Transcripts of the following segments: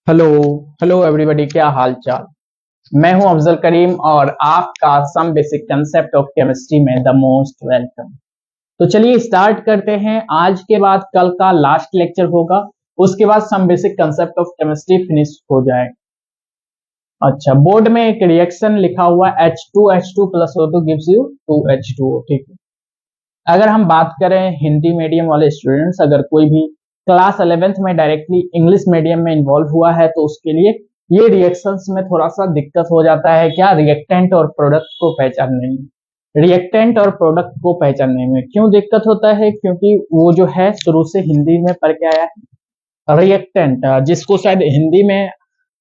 Hello. Hello everybody, क्या हाल चाल। मैं हूं अफजल करीम और आपका some basic concept of chemistry में द मोस्ट वेलकम। तो चलिए स्टार्ट करते हैं। आज के बाद कल का लास्ट लेक्चर होगा, उसके बाद some basic concept of chemistry finish हो जाए। अच्छा, बोर्ड में एक रिएक्शन लिखा हुआ H2H2 plus O2 gives you 2H2O। ठीक है। अगर हम बात करें हिंदी मीडियम वाले स्टूडेंट्स, अगर कोई भी क्लास 11th में डायरेक्टली इंग्लिश मीडियम में इन्वॉल्व हुआ है तो उसके लिए ये रिएक्शंस में थोड़ा सा दिक्कत हो जाता है। क्या? रिएक्टेंट और प्रोडक्ट को पहचानने में। रिएक्टेंट और प्रोडक्ट को पहचानने में क्यों दिक्कत होता है? क्योंकि वो जो है शुरू से हिंदी में पढ़ के आया है। रिएक्टेंट जिसको शायद हिंदी में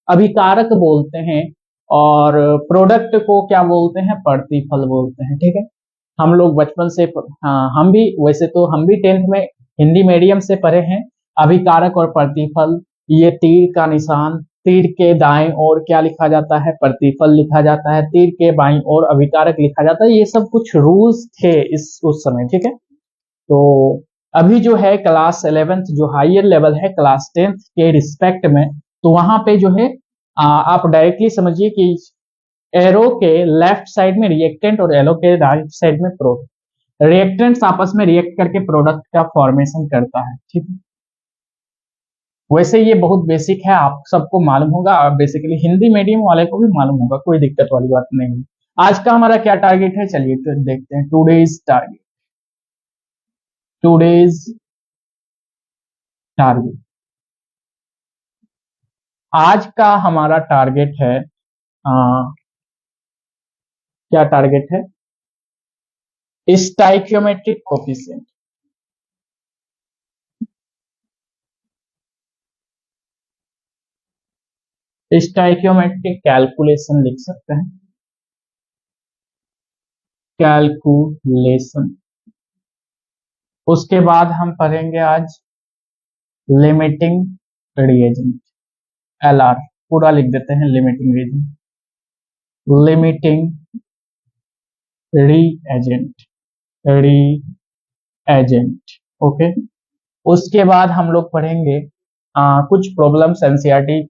अभिकारक बोलते हैं, और प्रोडक्ट को क्या बोलते हैं? प्रतिफल बोलते हैं। ठीक है। हम लोग बचपन से हाँ, हम भी वैसे तो हम भी 10th में हिंदी मीडियम से पढ़े हैं। अभिकारक और प्रतिफल, ये तीर का निशान, तीर के दाएं ओर क्या लिखा जाता है? प्रतिफल लिखा जाता है। तीर के बाईं ओर अभिकारक लिखा जाता है। ये सब कुछ रूल्स थे इस उस समय। ठीक है। तो अभी जो है क्लास 11th जो हायर लेवल है क्लास 10th के रिस्पेक्ट में, तो वहां पे जो है आप डायरेक्टली समझिए कि एरो के लेफ्ट साइड में रिएक्टेंट और एरो के राइट साइड में प्रोडक्ट। रिएक्टेंट्स आपस में रिएक्ट करके प्रोडक्ट का फॉर्मेशन करता है। ठीक है। वैसे ये बहुत बेसिक है, आप सबको मालूम होगा। बेसिकली हिंदी मीडियम वाले को भी मालूम होगा, कोई दिक्कत वाली बात नहीं है। आज का हमारा क्या टारगेट है, चलिए फिर देखते हैं। टूडेज टारगेट आज का हमारा टारगेट है, क्या टारगेट है? Stoichiometric coefficient. स्टाइकियोमेट्रिक कैलकुलेशन लिख सकते हैं। कैलकुलेशन। उसके बाद हम पढ़ेंगे आज लिमिटिंग रिएजेंट। LR पूरा लिख देते हैं, limiting reagent. Limiting reagent. Reagent. Okay. उसके बाद हम लोग पढ़ेंगे कुछ प्रॉब्लम्स, एनसीईआरटी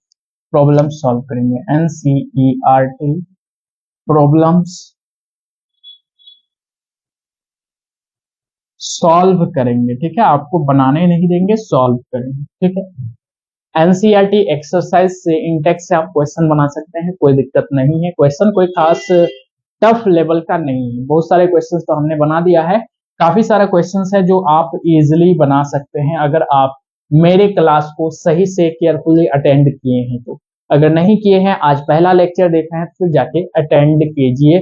प्रॉब्लम सॉल्व करेंगे। एनसीईआरटी प्रॉब्लम्स सॉल्व करेंगे। ठीक है। आपको बनाने नहीं देंगे, सॉल्व करेंगे। ठीक है। एनसीईआरटी एक्सरसाइज से, इंटेक्स से आप क्वेश्चन बना सकते हैं, कोई दिक्कत नहीं है। क्वेश्चन कोई खास टफ लेवल का नहीं है। बहुत सारे क्वेश्चंस तो हमने बना दिया है। काफी सारा क्वेश्चंस है जो आप इजीली बना सकते हैं अगर आप मेरे क्लास को सही से केयरफुली अटेंड किए हैं तो। अगर नहीं किए हैं, आज पहला लेक्चर देखा है तो फिर जाके अटेंड कीजिए।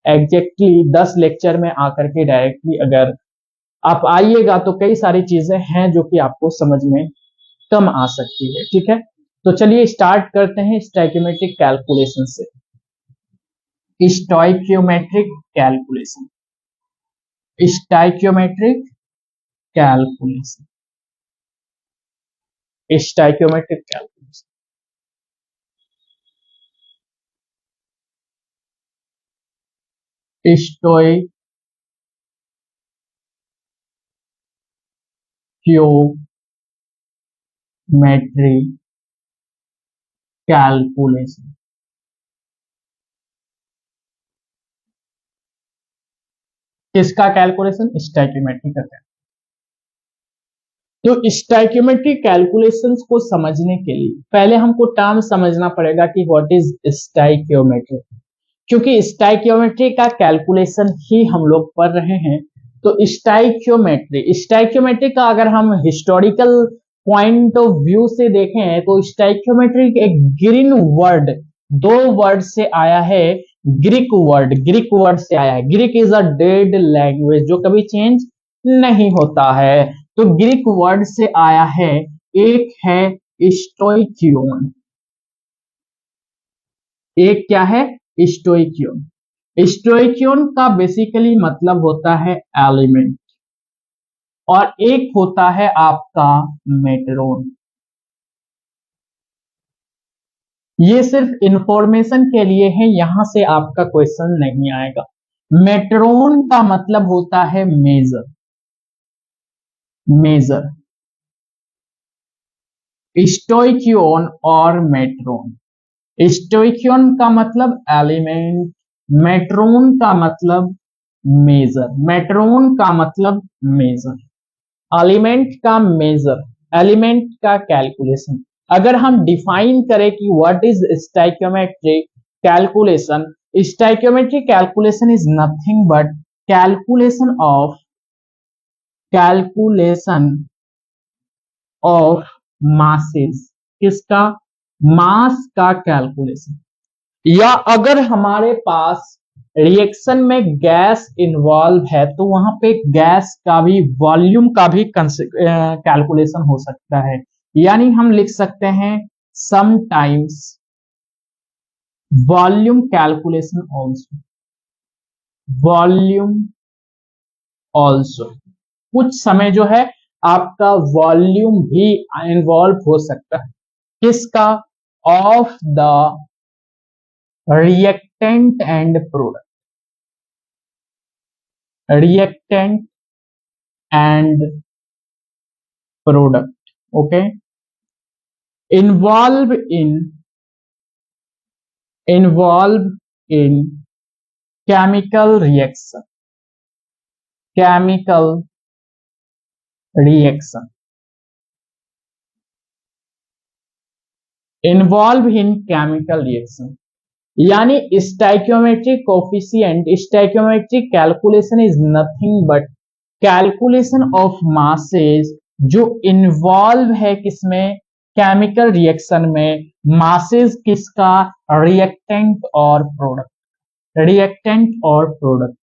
एग्जैक्टली 10 लेक्चर में आकर के डायरेक्टली अगर आप आइएगा तो कई सारी चीजें हैं जो कि आपको समझ में कम आ सकती है। ठीक है। तो चलिए स्टार्ट करते हैं स्टोइकियोमेट्रिक कैलकुलेशन से। Stoichiometric calculation. Stoichiometric calculation. Stoichiometric calculation. Stoichiometric calculation. किसका कैलकुलेशन? स्टोइकियोमेट्रिक का। तो स्टोइकियोमेट्रिक कैलकुलेशंस को समझने के लिए पहले हमको टर्म समझना पड़ेगा कि व्हाट इज स्टोइकियोमेट्री। क्योंकि स्टोइकियोमेट्री का कैलकुलेशन ही हम लोग पढ़ रहे हैं। तो स्टोइकियोमेट्री का अगर हम हिस्टोरिकल पॉइंट ऑफ व्यू से देखें तो स्टोइकियोमेट्री एक ग्रीन वर्ड, दो वर्ड से आया है। ग्रीक वर्ड से आया है। Greek is a dead language जो कभी चेंज नहीं होता है। तो ग्रीक वर्ड से आया है। एक है स्टोइकियोन, एक क्या है? स्टोइकियोन। स्टोइकियोन का बेसिकली मतलब होता है एलिमेंट, और एक होता है आपका मेट्रोन। ये सिर्फ इंफॉर्मेशन के लिए है, यहां से आपका क्वेश्चन नहीं आएगा। मेट्रोन का मतलब होता है मेजर। मेजर स्टोइकियोन और मेट्रोन। स्टोइकियोन का मतलब एलिमेंट, मेट्रोन का मतलब मेजर, मेट्रोन का मतलब मेजर, एलिमेंट का मेजर, एलिमेंट का कैलकुलेशन। अगर हम डिफाइन करें कि what is stoichiometric calculation, stoichiometric calculation is nothing but calculation of masses, किसका, मास का कैलकुलेशन। या अगर हमारे पास रिएक्शन में गैस इन्वॉल्व है तो वहां पे गैस का भी, वॉल्यूम का भी कैलकुलेशन हो सकता है। यानी हम लिख सकते हैं sometimes volume calculation also, volume also, कुछ समय जो है आपका वॉल्यूम भी इन्वॉल्व हो सकता है, किसका, of the reactant and product, reactant and product, okay, involve in chemical reaction, chemical reaction, involve in chemical reaction. यानी stoichiometric coefficient, stoichiometric calculation is nothing but calculation of masses जो involve है किसमें, chemical reaction में। Masses किसका, reactant और product, reactant और product,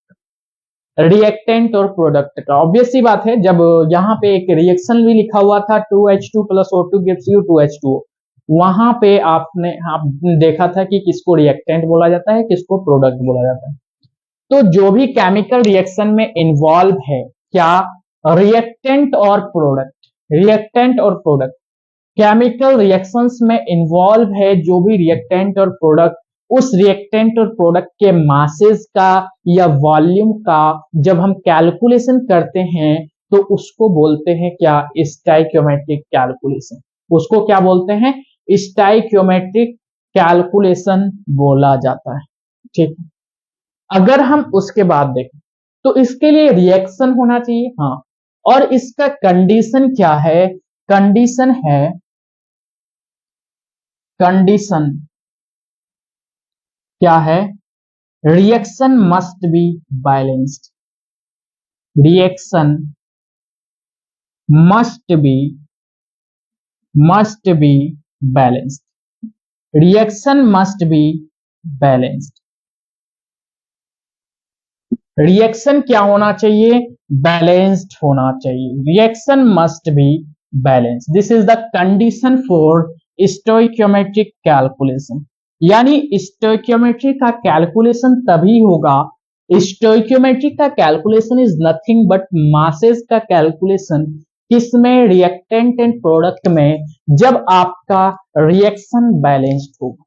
reactant और product का। ऑब्वियस सी बात है, जब यहाँ पे एक रिएक्शन भी लिखा हुआ था 2H2 + O2 gives you 2H2O, वहां पे आपने देखा था कि किसको रिएक्टेंट बोला जाता है, किसको प्रोडक्ट बोला जाता है। तो जो भी केमिकल रिएक्शन में इन्वॉल्व है, क्या, रिएक्टेंट और प्रोडक्ट, रिएक्टेंट और प्रोडक्ट, केमिकल रिएक्शंस में इन्वॉल्व है जो भी रिएक्टेंट और प्रोडक्ट, उस रिएक्टेंट और प्रोडक्ट के मासेस का या वॉल्यूम का जब हम कैलकुलेशन करते हैं तो उसको बोलते हैं क्या, स्टोइकियोमेट्रिक कैलकुलेशन। उसको क्या बोलते हैं, स्टोइकियोमेट्रिक कैलकुलेशन बोला जाता है। ठीक, अगर हम उसके बाद देखें तो इसके लिए रिएक्शन होना चाहिए, हाँ, और इसका कंडीशन क्या है, कंडीशन है, कंडीशन क्या है, reaction must be balanced, reaction must be balanced, reaction must be balanced. Reaction क्या होना चाहिए, बैलेंस्ड होना चाहिए, reaction must be balanced. This is the condition for stoichiometric calculation. यानी स्टोइकियोमेट्री का कैलकुलेशन तभी होगा, स्टोइकियोमेट्री का calculation is nothing but masses का कैलकुलेशन, किसमें, रिएक्टेंट एंड प्रोडक्ट में, जब आपका रिएक्शन बैलेंस्ड होगा।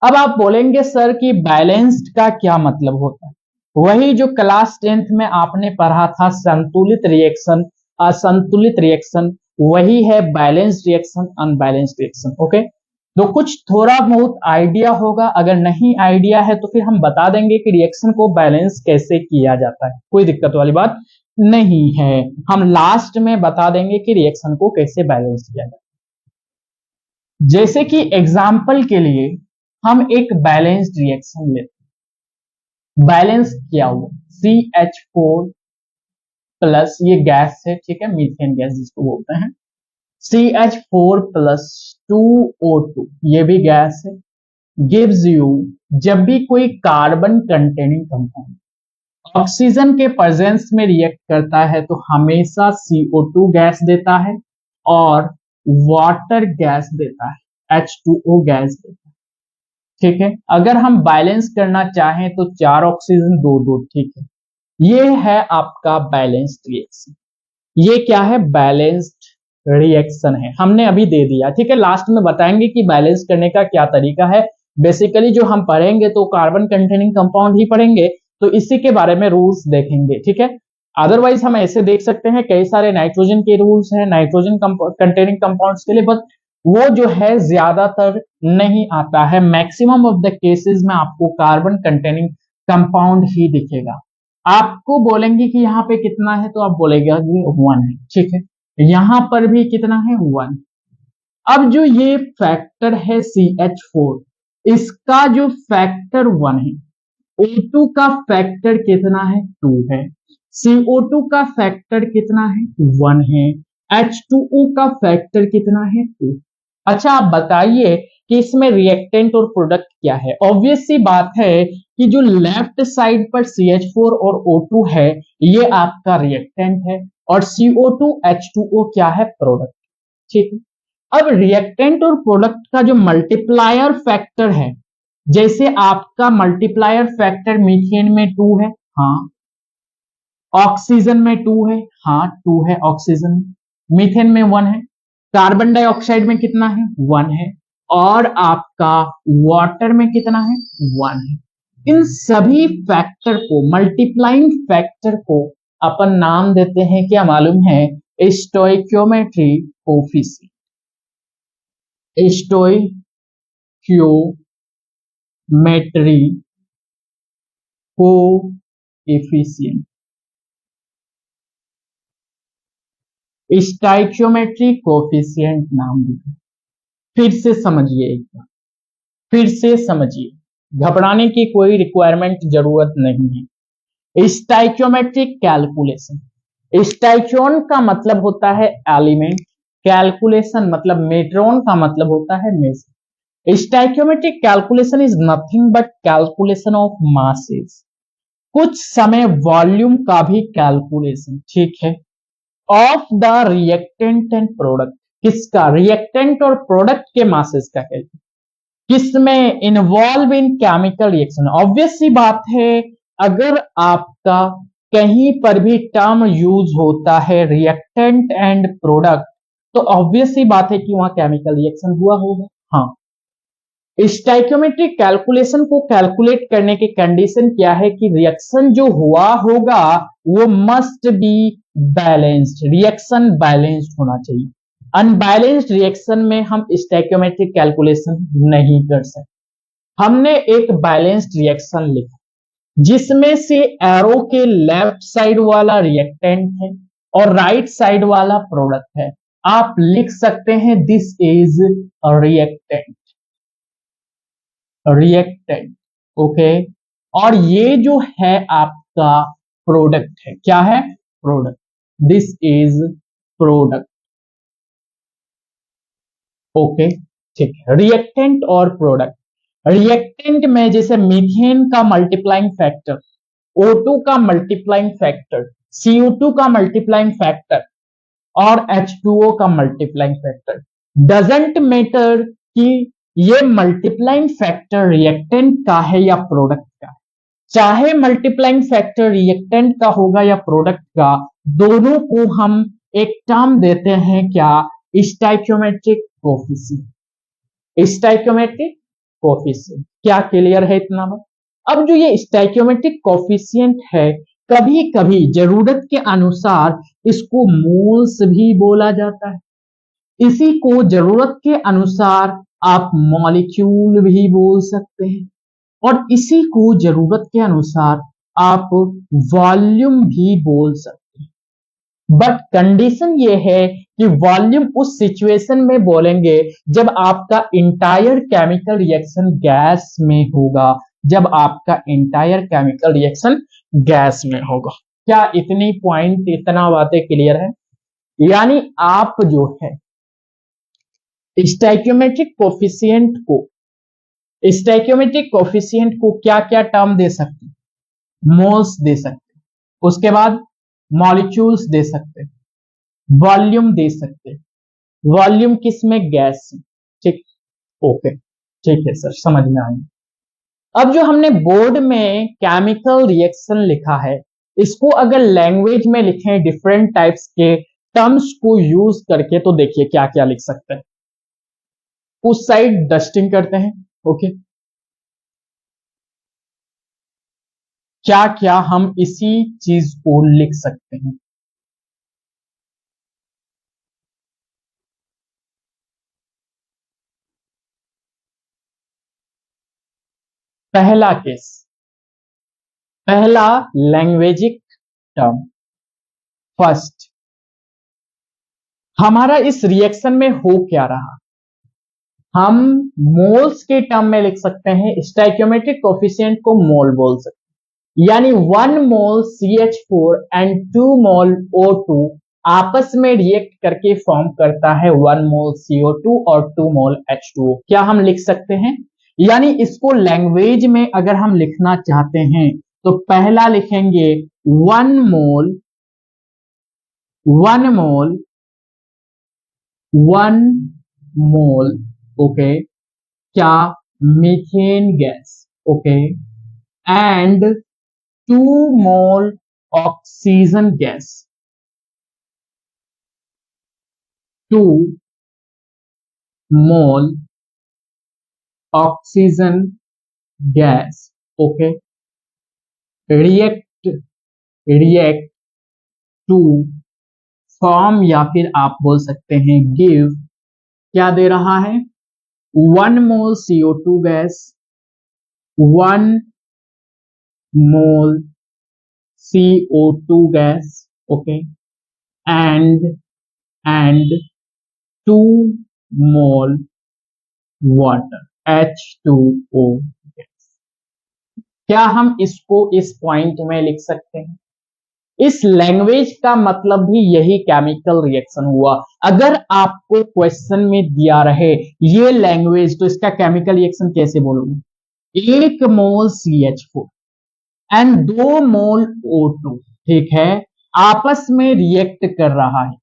अब आप बोलेंगे सर कि बैलेंस्ड का क्या मतलब होता है, वही जो क्लास 10th में आपने पढ़ा था, संतुलित रिएक्शन, असंतुलित रिएक्शन, वही है balanced reaction, unbalanced reaction. Okay, तो कुछ थोड़ा बहुत आइडिया होगा, अगर नहीं आइडिया है तो फिर हम बता देंगे कि रिएक्शन को बैलेंस कैसे किया जाता है, कोई दिक्कत वाली बात नहीं है। हम लास्ट में बता देंगे कि रिएक्शन को कैसे बैलेंस किया जाए। जैसे कि एग्जाम्पल के लिए हम एक बैलेंस्ड रिएक्शन लेते हैं, बैलेंस किया हुआ CH4 प्लस, ये गैस है, ठीक है, मीथेन गैस जिसको बोलते हैं, CH4 + 2O2, ये भी गैस है, गिव्स यू, जब भी कोई कार्बन कंटेनिंग कंपाउंड ऑक्सीजन के प्रेजेंस में रिएक्ट करता है तो हमेशा CO2 गैस देता है और वाटर गैस देता है, H2O गैस देता है। ठीक है, अगर हम बैलेंस करना चाहें तो 4 ऑक्सीजन 2-2, ठीक है, ये है आपका बैलेंस्ड रिएक्शन। ये क्या है, बैलेंस्ड रिएक्शन है, हमने अभी दे दिया, ठीक है। लास्ट में बताएंगे कि बैलेंस करने का क्या तरीका है। बेसिकली जो हम पढ़ेंगे तो कार्बन कंटेनिंग कंपाउंड ही पढ़ेंगे, तो इसी के बारे में रूल्स देखेंगे, ठीक है। अदरवाइज हम ऐसे देख सकते हैं, कई सारे नाइट्रोजन के रूल्स हैं नाइट्रोजन कंटेनिंग कंपाउंड्स के लिए, बस वो जो है ज्यादातर नहीं आता है। मैक्सिमम ऑफ द केसेस में आपको कार्बन कंटेनिंग कंपाउंड ही दिखेगा। आपको बोलेंगे कि यहाँ पे कितना है तो आप बोलेगा कि 1 है, ठीक है। यहां पर भी कितना है 1। अब जो ये फैक्टर है CH4, इसका जो फैक्टर 1 है, O2 का फैक्टर कितना है 2 है, CO2 का फैक्टर कितना है 1 है, H2O का फैक्टर कितना है 2। अच्छा आप बताइए कि इसमें रिएक्टेंट और प्रोडक्ट क्या है। ऑब्वियस सी बात है कि जो लेफ्ट साइड पर CH4 और O2 है ये आपका रिएक्टेंट है और CO2 H2O क्या है प्रोडक्ट, ठीक है। अब रिएक्टेंट और प्रोडक्ट का जो मल्टीप्लायर फैक्टर है, जैसे आपका मल्टीप्लायर फैक्टर मीथेन में 2 है, हाँ। ऑक्सीजन में 2 है, हाँ 2 है ऑक्सीजन में। मीथेन में 1 है। कार्बन डाइऑक्साइड में कितना है 1 है। और आपका वाटर में कितना है 1 है। इन सभी फैक्टर को, मल्टीप्लाइंग फैक्टर को अपन नाम देते हैं, क्या मालूम है, stoichiometry coefficient. Stoichiometry coefficient, stoichiometry coefficient नाम दिया। फिर से समझिए एक बार, फिर से समझिए, घबराने की कोई रिक्वायरमेंट जरूरत नहीं है। स्टोइकियोमेट्रिक कैलकुलेशन, स्टोइकियोन का मतलब होता है एलिमेंट, कैलकुलेशन मतलब मेट्रोन का मतलब होता है major. Stoichiometric calculation is nothing but calculation of masses, कुछ समय वॉल्यूम का भी कैलकुलेशन, ठीक है, of the reactant and product. किसका, रिएक्टेंट और प्रोडक्ट के मासेस का कहते हैं। किसमें, involve in chemical reaction. Obvious सी बात है, अगर आपका कहीं पर भी टर्म यूज होता है रिएक्टेंट एंड प्रोडक्ट, तो ऑब्वियस सी बात है कि वहां केमिकल रिएक्शन हुआ होगा, हाँ। स्टोइकियोमेट्रिक कैलकुलेशन को कैलकुलेट करने की कंडीशन क्या है कि रिएक्शन जो हुआ होगा वो must be balanced, reaction balanced होना चाहिए। अनबैलेंस्ड रिएक्शन में हम स्टोइकियोमेट्रिक कैलकुलेशन नहीं कर सकते। हमने एक बैलेंस्ड रिएक्शन लिखा जिसमें से एरो के लेफ्ट साइड वाला रिएक्टेंट है और राइट साइड वाला प्रोडक्ट है। आप लिख सकते हैं this is reactant, reactant, okay. और ये जो है आपका प्रोडक्ट है, क्या है, product, this is product, okay, ठीक है। रिएक्टेंट और प्रोडक्ट, रिएक्टेंट में जैसे मीथेन का मल्टीप्लाइंग फैक्टर, O2 का मल्टीप्लाइंग फैक्टर, CO2 का मल्टीप्लाइंग फैक्टर और H2O का मल्टीप्लाइंग फैक्टर। डजंट मैटर कि ये मल्टीप्लाइंग फैक्टर रिएक्टेंट का है या प्रोडक्ट का है, चाहे मल्टीप्लाइंग फैक्टर रिएक्टेंट का होगा या प्रोडक्ट का, दोनों को हम एक टर्म देते हैं क्या, स्टोइकियोमेट्रिक कोफिशिएंट, स्टोइकियोमेट्रिक कोफिशिएंट। क्या क्लियर है इतना बात। अब जो ये स्टोइकियोमेट्रिक कोफिशिएंट है, कभी कभी जरूरत के अनुसार इसको मोल्स भी बोला जाता है, इसी को जरूरत के अनुसार आप मॉलिक्यूल भी बोल सकते हैं और इसी को जरूरत के अनुसार आप वॉल्यूम भी बोल सकते हैं। बट कंडीशन ये है कि वॉल्यूम उस सिचुएशन में बोलेंगे जब आपका इंटायर केमिकल रिएक्शन गैस में होगा, जब आपका इंटायर केमिकल रिएक्शन गैस में होगा। क्या इतनी पॉइंट, इतना बातें क्लियर है। यानी आप जो है स्टोइकियोमेट्रिक कोफिशिएंट को क्या क्या टर्म दे सकते हैं, मोल्स दे सकते हैं, उसके बाद मॉलिक्यूल्स दे सकते हैं, वॉल्यूम दे सकते हैं। वॉल्यूम किस में, गैस में, ठीक, ओके, ठीक है सर, समझ में आया। अब जो हमने बोर्ड में केमिकल रिएक्शन लिखा है, इसको अगर लैंग्वेज में लिखें डिफरेंट टाइप्स के टर्म्स को यूज करके, तो देखिए क्या क्या लिख सकते हैं। उस साइड डस्टिंग करते हैं, ओके। क्या क्या हम इसी चीज को लिख सकते हैं, पहला केस, पहला लैंग्वेजिक टर्म, फर्स्ट। हमारा इस रिएक्शन में हो क्या रहा, हम मोल्स के टर्म में लिख सकते हैं, स्टोइकियोमेट्रिक कोफिशिएंट को मोल बोल सकते हैं, यानी 1 मोल CH4 एंड 2 मोल O2 आपस में रिएक्ट करके फॉर्म करता है 1 मोल CO2 और 2 मोल H2O। क्या हम लिख सकते हैं, यानी इसको लैंग्वेज में अगर हम लिखना चाहते हैं तो पहला लिखेंगे 1 मोल 1 मोल ओके, क्या methane gas, okay, and 2 mole oxygen gas, 2 mole oxygen gas, okay, react to form, या फिर आप बोल सकते हैं गिव, क्या दे रहा है 1 मोल CO2 gas, 1 mole CO2 gas, okay, and 2 mole water H2O gas. क्या हम इसको इस पॉइंट में लिख सकते हैं, इस लैंग्वेज का मतलब भी यही केमिकल रिएक्शन हुआ। अगर आपको क्वेश्चन में दिया रहे ये लैंग्वेज तो इसका केमिकल रिएक्शन कैसे बोलोगे, 1 मोल CH4 एंड 2 मोल O2, ठीक है, आपस में रिएक्ट कर रहा है,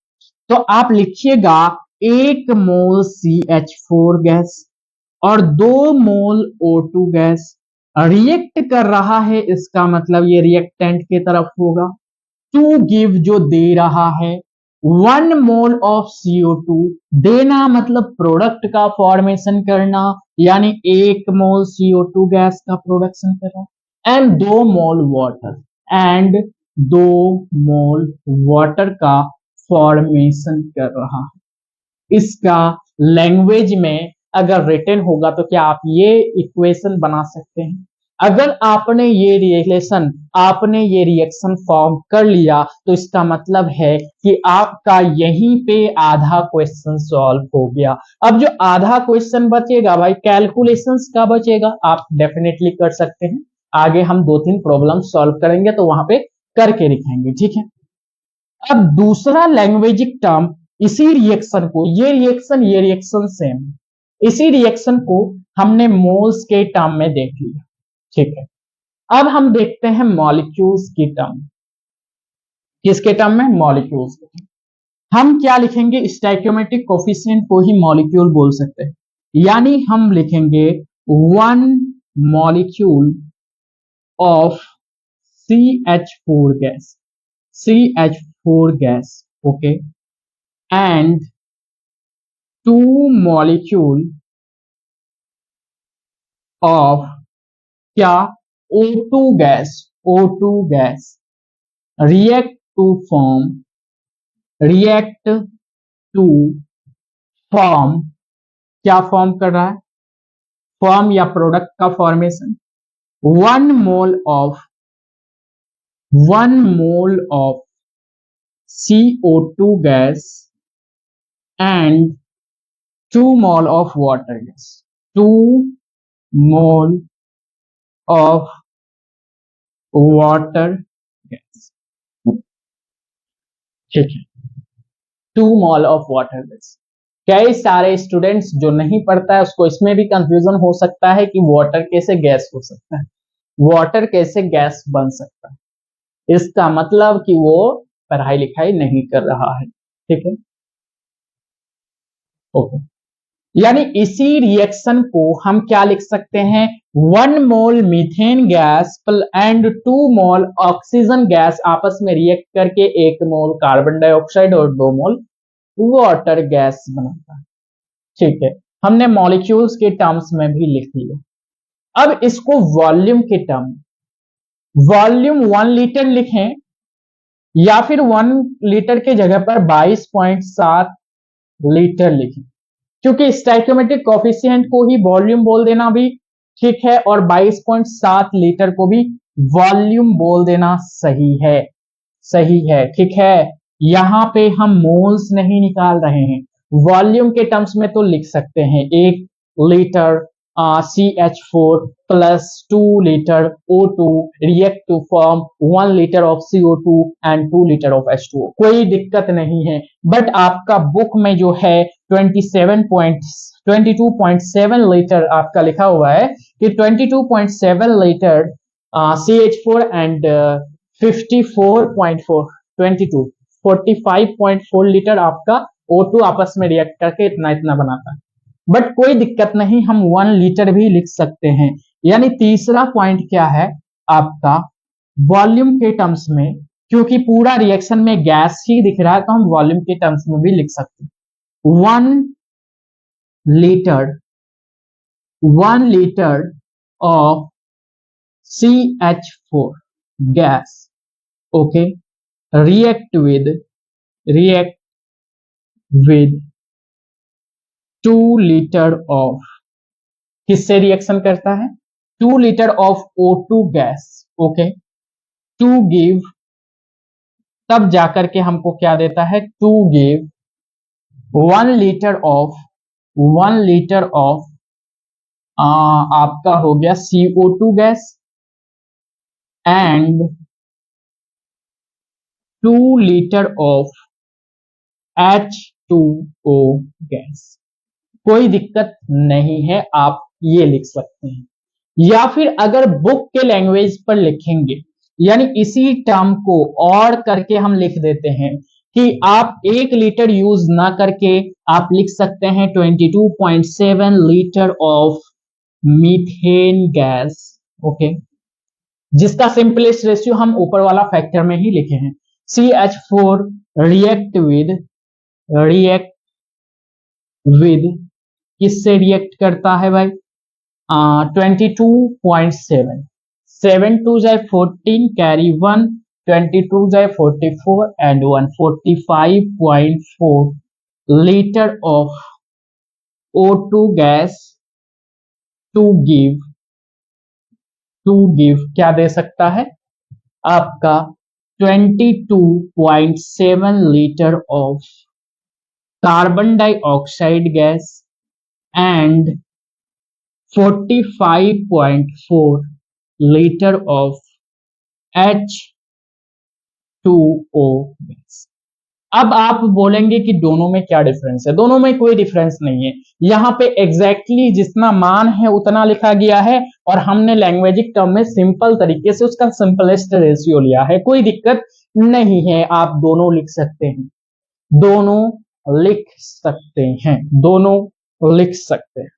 तो आप लिखिएगा 1 मोल CH4 गैस और 2 मोल O2 गैस रिएक्ट कर रहा है, इसका मतलब ये रिएक्टेंट की तरफ होगा। टू गिव जो दे रहा है 1 मोल ऑफ CO2, देना मतलब प्रोडक्ट का फॉर्मेशन करना, यानी 1 मोल CO2 गैस का प्रोडक्शन करना, एंड 2 मोल वाटर का फॉर्मेशन कर रहा है। इसका लैंग्वेज में अगर रिटन होगा तो क्या आप ये इक्वेशन बना सकते हैं, अगर आपने ये रिएक्शन फॉर्म कर लिया तो इसका मतलब है कि आपका यहीं पे आधा क्वेश्चन सॉल्व हो गया। अब जो आधा क्वेश्चन बचेगा भाई, कैलकुलेशंस का बचेगा, आप डेफिनेटली कर सकते हैं, आगे हम 2-3 प्रॉब्लम सॉल्व करेंगे तो वहां पे करके दिखाएंगे, ठीक है। अब दूसरा लैंग्वेजिक टर्म, इसी रिएक्शन को, ये रिएक्शन सेम, इसी रिएक्शन को हमने मोल्स के टर्म में देख लिया, ठीक है। अब हम देखते हैं मॉलिक्यूल्स की टर्म, किसके टर्म में, मॉलिक्यूल्स के। हम क्या लिखेंगे, स्टोइकियोमेट्रिक कोफिशिएंट को ही मॉलिक्यूल बोल सकते हैं, यानी हम लिखेंगे 1 molecule of CH4 gas, okay, and 2 molecule of क्या O2 gas react to form, क्या फॉर्म कर रहा है, फॉर्म या प्रोडक्ट का formation, 1 mole of CO2 gas and 2 mole of water gas, 2 mole of water gas, ठीक है, 2 मोल ऑफ वाटर गैस। कई सारे स्टूडेंट्स जो नहीं पढ़ता है उसको इसमें भी कंफ्यूजन हो सकता है कि वाटर कैसे गैस हो सकता है, वाटर कैसे गैस बन सकता है, इसका मतलब कि वो पढ़ाई लिखाई नहीं कर रहा है, ठीक है, ओके। यानी इसी रिएक्शन को हम क्या लिख सकते हैं, 1 mole methane gas and 2 mole oxygen gas आपस में रिएक्ट करके 1 मोल कार्बन डाइऑक्साइड और 2 मोल वाटर गैस बनाता है, ठीक है। हमने मॉलिक्यूल्स के टर्म्स में भी लिख लिया। अब इसको वॉल्यूम के टर्म, वॉल्यूम 1 लीटर लिखें या फिर 1 लीटर के जगह पर 22.7 लीटर लिखें, क्योंकि स्टोइकियोमेट्रिक कोफिशिएंट को ही वॉल्यूम बोल देना भी ठीक है, और 22.7 लीटर को भी वॉल्यूम बोल देना सही है, सही है, ठीक है। यहां पे हम मोल्स नहीं निकाल रहे हैं, वॉल्यूम के टर्म्स में तो लिख सकते हैं 1 litre CH4 plus 2 litre O2 react to form 1 litre of CO2 and 2 litre of H2O, कोई दिक्कत नहीं है। बट आपका बुक में जो है 22.7 लीटर आपका लिखा हुआ है कि 22.7 लीटर CH4 एंड 45.4 लीटर आपका O2 आपस में रिएक्ट करके इतना इतना बनाता है। बट कोई दिक्कत नहीं, हम 1 लीटर भी लिख सकते हैं। यानी तीसरा पॉइंट क्या है आपका, वॉल्यूम के टर्म्स में, क्योंकि पूरा रिएक्शन में गैस ही दिख रहा है तो हम वॉल्यूम के टर्म्स में भी लिख सकते हैं। 1 litre of CH4 gas, okay, react with 2 litre of, किससे रिएक्शन करता है, 2 litre of O2 gas, okay, to give, तब जाकर के हमको क्या देता है, टू गिव 1 लीटर ऑफ आपका हो गया CO2 gas and 2 litre of H2O gas. कोई दिक्कत नहीं है, आप ये लिख सकते हैं। या फिर अगर बुक के लैंग्वेज पर लिखेंगे, यानी इसी टर्म को और करके हम लिख देते हैं कि आप 1 लीटर यूज ना करके आप लिख सकते हैं 22.7 litre of methane gas, okay, जिसका सिंपलेस्ट रेशियो हम ऊपर वाला फैक्टर में ही लिखे हैं। CH4 रिएक्ट विद किससे रिएक्ट करता है भाई, 22.7, 7 2 जाए 14, कैरी 1, 22 जाए 44 and 1 45.4 litre of O2 gas to give क्या दे सकता है आपका 22.7 litre of carbon dioxide gas and 45.4 litre of H2O gas. अब आप बोलेंगे कि दोनों में क्या डिफरेंस है, दोनों में कोई डिफरेंस नहीं है। यहाँ पे एग्जैक्टली जितना मान है उतना लिखा गया है और हमने लैंग्वेजिक टर्म में सिंपल तरीके से उसका सिंपलेस्ट रेशियो लिया है, कोई दिक्कत नहीं है, आप दोनों लिख सकते हैं, दोनों लिख सकते हैं।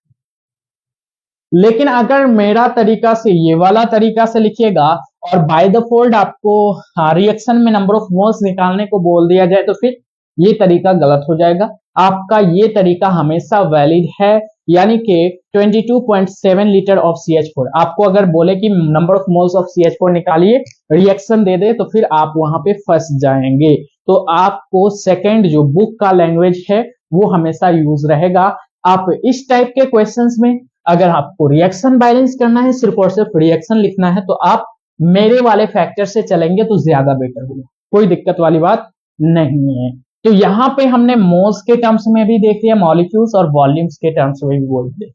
लेकिन अगर मेरा तरीका से ये वाला तरीका से लिखिएगा और बाय द फोल्ड आपको रिएक्शन में नंबर ऑफ मोल्स निकालने को बोल दिया जाए तो फिर ये तरीका गलत हो जाएगा। आपका ये तरीका हमेशा वैलिड है, यानी कि 22.7 लीटर ऑफ CH4, आपको अगर बोले कि number of moles of CH4 निकालिए, रिएक्शन दे दे, तो फिर आप वहां पे फंस जाएंगे। तो आपको सेकंड जो बुक का लैंग्वेज है वो हमेशा यूज रहेगा। आप इस टाइप के क्वेश्चंस में अगर आपको रिएक्शन बैलेंस करना है, सिर्फ और सिर्फ रिएक्शन लिखना है, तो आप मेरे वाले फैक्टर से चलेंगे तो ज्यादा बेटर होगा, कोई दिक्कत वाली बात नहीं है। तो यहाँ पे हमने मोल्स के टर्म्स में भी देख लिया, मॉलिक्यूल्स और वॉल्यूम्स के टर्म्स में भी बोल दिया।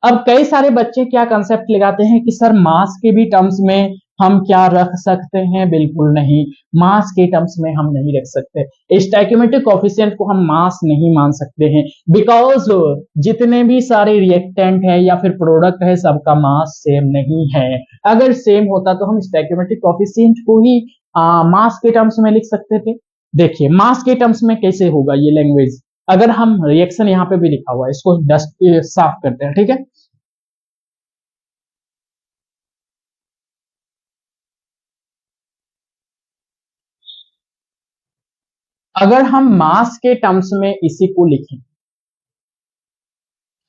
अब कई सारे बच्चे क्या कंसेप्ट लगाते हैं कि सर मास के भी टर्म्स में हम क्या रख सकते हैं, बिल्कुल नहीं, मास के टर्म्स में हम नहीं रख सकते। स्टोइकियोमेट्रिक कोएफिशिएंट को हम मास नहीं मान सकते हैं, बिकॉज जितने भी सारे रिएक्टेंट है या फिर प्रोडक्ट है सबका मास सेम नहीं है। अगर सेम होता तो हम स्टोइकियोमेट्रिक कोएफिशिएंट को ही मास के टर्म्स में लिख सकते थे। देखिए मास के टर्म्स में कैसे होगा ये लैंग्वेज, अगर हम रिएक्शन यहाँ पे भी लिखा हुआ है, इसको डस्ट साफ करते हैं, ठीक है। अगर हम मास के टर्म्स में इसी को लिखें,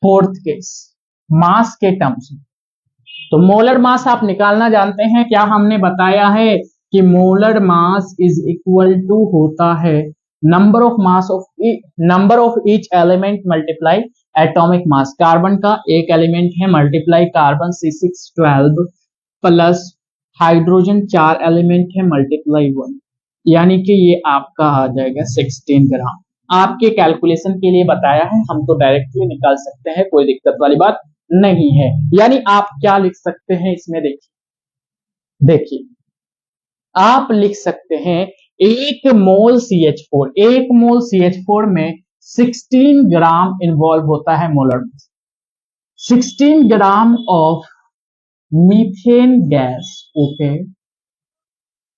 फोर्थ केस मास के टर्म्स में, तो मोलर मास आप निकालना जानते हैं, क्या हमने बताया है कि molar mass is equal to होता है number of each element multiply atomic mass, carbon का एक एलिमेंट है multiply carbon C612 plus hydrogen 4 element है मल्टीप्लाई 1, यानी कि ये आपका आ जाएगा 16 ग्राम। आपके कैलकुलेशन के लिए बताया है, हम तो डायरेक्टली निकाल सकते हैं, कोई दिक्कत वाली बात नहीं है। यानी आप क्या लिख सकते हैं इसमें, देखिए आप लिख सकते हैं 1 मोल CH4, 1 मोल CH4 में 16 ग्राम इन्वॉल्व होता है मोलर में, 16 gram of methane gas, okay,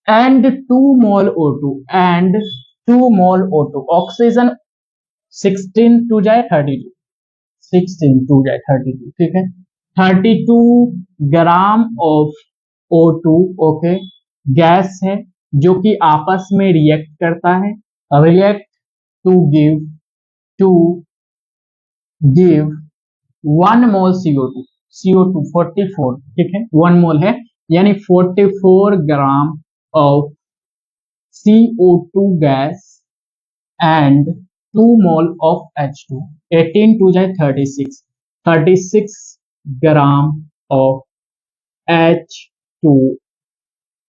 and 2 mole O2 and 2 mole O2 oxygen, 16 two जाए 32, 16 टू जाए 32, ठीक है, 32 gram of O2, okay, gas है जो कि आपस में रिएक्ट करता है, react to give 1 mole CO2, CO2 44, ठीक है, 1 मोल है, यानी 44 gram of CO2 gas and 2 mole of H2, 18 two जाए 36, 36 ग्राम ऑफ H2,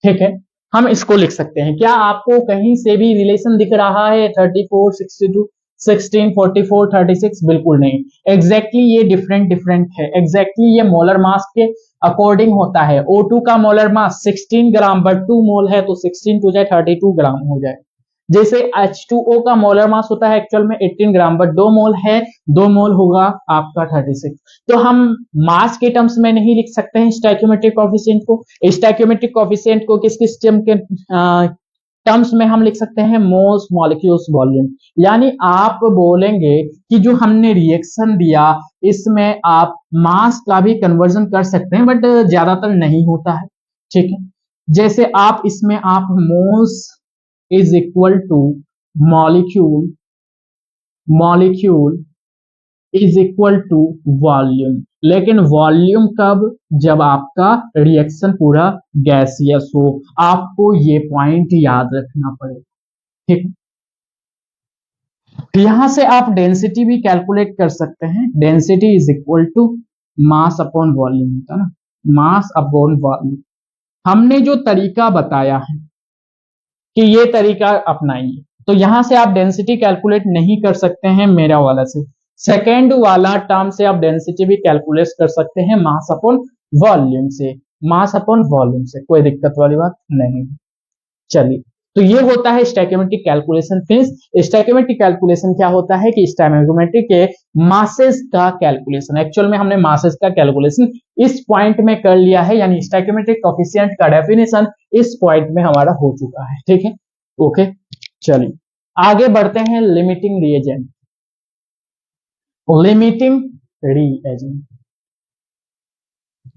ठीक है। हम इसको लिख सकते हैं। क्या आपको कहीं से भी रिलेशन दिख रहा है 34, 62, 16, 44, 36? बिल्कुल नहीं, एग्जैक्टली ये डिफरेंट है, एग्जैक्टली ये मोलर मास के अकॉर्डिंग होता है। O2 का मोलर मास 16 ग्राम बट 2 मोल है तो 16 टू जाए 32 ग्राम हो जाए। जैसे H2O का मोलर मास होता है एक्चुअल में 18 ग्राम बट 2 मोल है, 2 मोल होगा आपका 36। तो हम मास के टर्म्स में नहीं लिख सकते हैं स्टोइकियोमेट्रिक कोएफिशिएंट को। स्टोइकियोमेट्रिक कोएफिशिएंट को किस किस टर्म के टर्म्स में हम लिख सकते हैं? Moles, molecules, volume. यानी आप बोलेंगे कि जो हमने रिएक्शन दिया इसमें आप मास का भी कन्वर्जन कर सकते हैं बट ज्यादातर नहीं होता है, ठीक है। जैसे आप इसमें आप moles is equal to molecule is equal to volume, लेकिन वॉल्यूम कब? जब आपका रिएक्शन पूरा गैसियस हो। आपको ये पॉइंट याद रखना पड़ेगा, ठीक है। यहां से आप डेंसिटी भी कैलकुलेट कर सकते हैं। Density is equal to mass upon volume होता है ना, मास अपॉन वॉल्यूम। हमने जो तरीका बताया है कि ये तरीका अपनाइए, तो यहां से आप डेंसिटी कैलकुलेट नहीं कर सकते हैं मेरा वाला से, सेकेंड वाला टर्म से आप डेंसिटी भी कैलकुलेट कर सकते हैं मास अपॉन वॉल्यूम से, मास अपॉन वॉल्यूम से, कोई दिक्कत वाली बात नहीं। चलिए, तो ये होता है स्टोइकियोमेट्रिक कैलकुलेशन। फिर स्टोइकियोमेट्रिक कैलकुलेशन क्या होता है कि स्टोइकियोमेट्रिक के मासेस का कैलकुलेशन, एक्चुअल में हमने मासेस का कैलकुलेशन इस पॉइंट में कर लिया है, यानी स्टोइकियोमेट्रिक कोएफिशिएंट का डेफिनेशन इस पॉइंट में हमारा हो चुका है, ठीक है, ओके। चलिए आगे बढ़ते हैं। लिमिटिंग रिएजेंट, लिमिटिंग रिएजेंट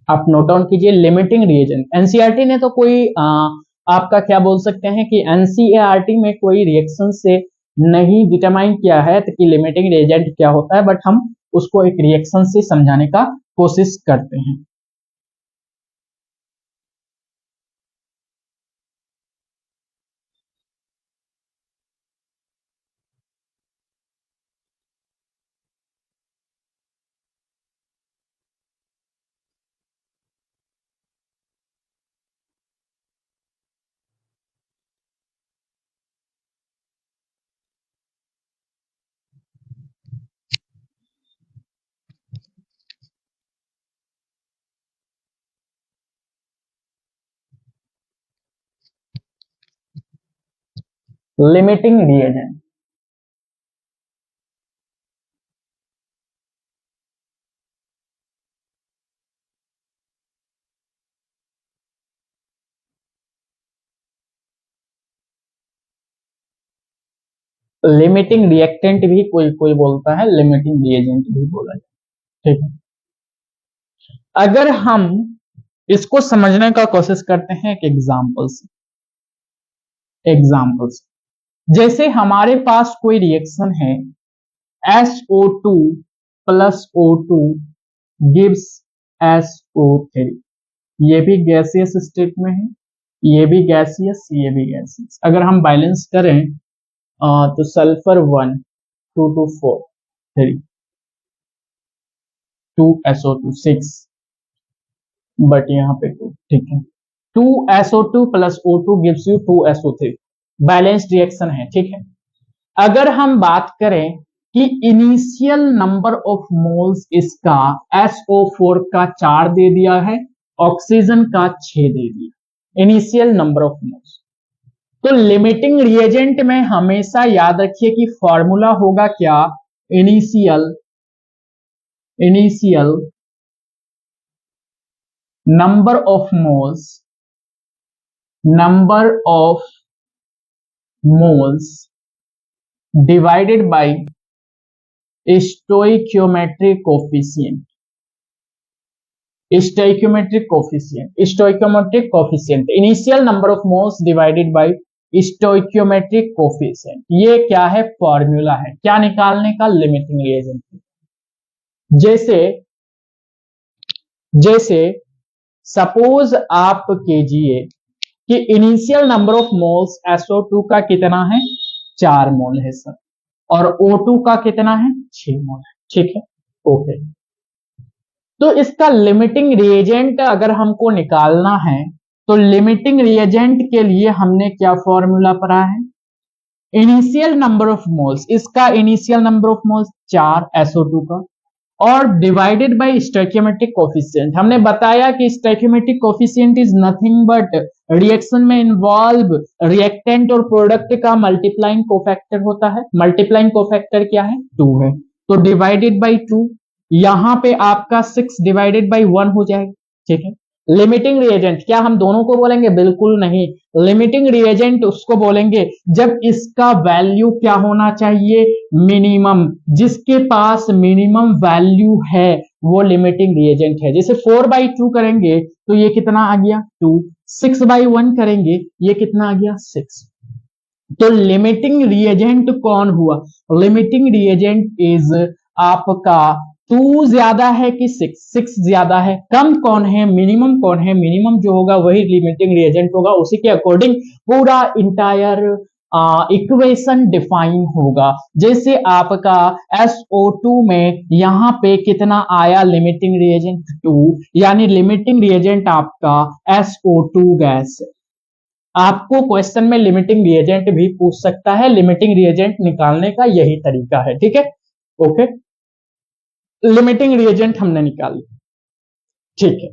आप नोट डाउन कीजिए। लिमिटिंग रिएजेंट, एनसीईआरटी ने तो कोई आपका क्या बोल सकते हैं कि एनसीईआरटी में कोई रिएक्शन से नहीं डिटरमाइन किया है तो कि लिमिटिंग रिएजेंट क्या होता है, बट हम उसको एक रिएक्शन से समझाने का कोशिश करते हैं। लिमिटिंग रिएजेंट, लिमिटिंग रिएक्टेंट भी कोई कोई बोलता है, लिमिटिंग रिएजेंट भी बोला जाता है, ठीक है। अगर हम इसको समझने का कोशिश करते हैं एक एग्जाम्पल्स, जैसे हमारे पास कोई रिएक्शन है SO2 plus O2 gives SO3, ये भी गैसियस स्टेट में है, ये भी गैसियस, ये भी गैसियस। अगर हम बैलेंस करें तो सल्फर 1 2 2 4 3, 2SO2 6, बट यहाँ पे 2, ठीक है। 2SO2 plus O2 gives you 2SO3, balanced reaction है, ठीक है। अगर हम बात करें कि इनिशियल नंबर ऑफ मोल्स इसका SO4 का 4 दे दिया है, ऑक्सीजन का 6 दे दिया, इनिशियल नंबर ऑफ मोल्स। तो लिमिटिंग रिएजेंट में हमेशा याद रखिए कि फॉर्मूला होगा क्या, initial number of moles divided by stoichiometric coefficient. Initial number of moles divided by stoichiometric coefficient, ये क्या है, फॉर्मूला है, क्या निकालने का, लिमिटिंग रिएजेंट। जैसे सपोज आप कीजिए कि initial number of moles SO2 का कितना है, 4 मोल है सर, और O2 का कितना है, 6 मोल है, ठीक है, ओके। तो इसका लिमिटिंग रिएजेंट अगर हमको निकालना है तो लिमिटिंग रिएजेंट के लिए हमने क्या फॉर्मूला पढ़ा है, इनिशियल नंबर ऑफ मोल्स, इसका initial number of moles 4 SO2 का, और डिवाइडेड बाय स्टोइकियोमेट्रिक कोफिशिएंट। हमने बताया कि stoichiometric coefficient is nothing but reaction में इन्वॉल्व रिएक्टेंट और प्रोडक्ट का मल्टीप्लाइंग कोफैक्टर होता है। मल्टीप्लाइंग कोफैक्टर क्या है, 2 है, तो डिवाइडेड बाय 2, यहां पे आपका 6 डिवाइडेड बाय 1 हो जाएगा, ठीक है। लिमिटिंग रिएजेंट क्या हम दोनों को बोलेंगे, बिल्कुल नहीं, लिमिटिंग रिएजेंट उसको बोलेंगे जब इसका वैल्यू क्या होना चाहिए, मिनिमम, जिसके पास मिनिमम वैल्यू है वो लिमिटिंग रिएजेंट है। जैसे 4/2 करेंगे तो ये कितना आ गया, 2, 6/1 करेंगे ये कितना आ गया, 6। तो लिमिटिंग रिएजेंट कौन हुआ, लिमिटिंग रिएजेंट इज आपका 2 ज्यादा है कि 6 ज्यादा है, कम कौन है, मिनिमम कौन है, मिनिमम जो होगा वही लिमिटिंग रिएजेंट होगा, उसी के अकॉर्डिंग पूरा इंटायर इक्वेशन डिफाइन होगा। जैसे आपका SO2 में यहां पे कितना आया, लिमिटिंग रिएजेंट 2, यानी लिमिटिंग रिएजेंट आपका SO2 गैस। आपको क्वेश्चन में लिमिटिंग रिएजेंट भी पूछ सकता है, लिमिटिंग रिएजेंट निकालने का यही तरीका है, ठीक है, ओके। लिमिटिंग रिएजेंट हमने निकाल लिया, ठीक है।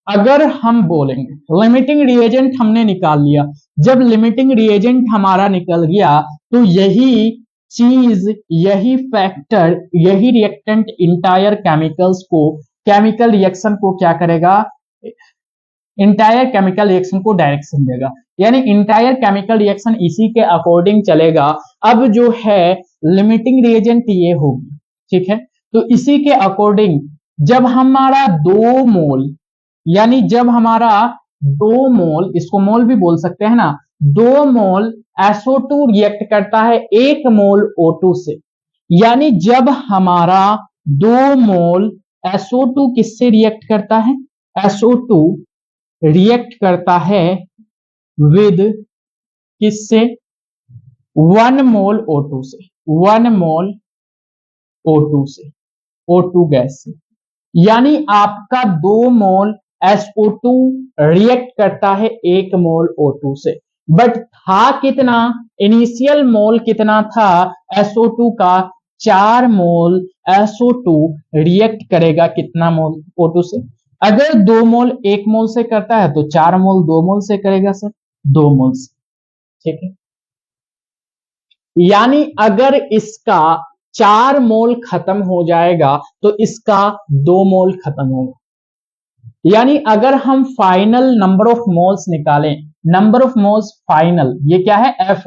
अगर हम बोलेंगे लिमिटिंग रिएजेंट हमने निकाल लिया, जब लिमिटिंग रिएजेंट हमारा निकल गया तो यही चीज, यही फैक्टर, यही रिएक्टेंट इंटायर केमिकल्स को, केमिकल रिएक्शन को क्या करेगा, इंटायर केमिकल रिएक्शन को डायरेक्शन देगा, यानी इंटायर केमिकल रिएक्शन इसी के अकॉर्डिंग चलेगा। अब जो है लिमिटिंग रिएजेंट ये होगी, ठीक है, तो इसी के अकॉर्डिंग जब हमारा 2 मोल, यानी जब हमारा 2 मोल, इसको मोल भी बोल सकते हैं ना, 2 मोल SO2 रिएक्ट करता है 1 मोल O2 से, यानी जब हमारा 2 मोल SO2 किससे रिएक्ट करता है, SO2 रिएक्ट करता है विद किससे, 1 मोल O2 से, 1 मोल O2 से, O2 गैस से, यानी आपका 2 मोल SO2 रिएक्ट करता है 1 मोल O2 से, बट था कितना, इनिशियल मोल कितना था SO2 का, 4 मोल SO2 रिएक्ट करेगा कितना मोल O2 से। अगर 2 मोल 1 मोल से करता है तो 4 मोल 2 मोल से करेगा सर, 2 मोल से, ठीक है। यानी अगर इसका 4 मोल खत्म हो जाएगा तो इसका 2 मोल खत्म होगा, यानी अगर हम फाइनल नंबर ऑफ मोल्स निकालें, नंबर ऑफ मोल्स फाइनल, ये क्या है, एफ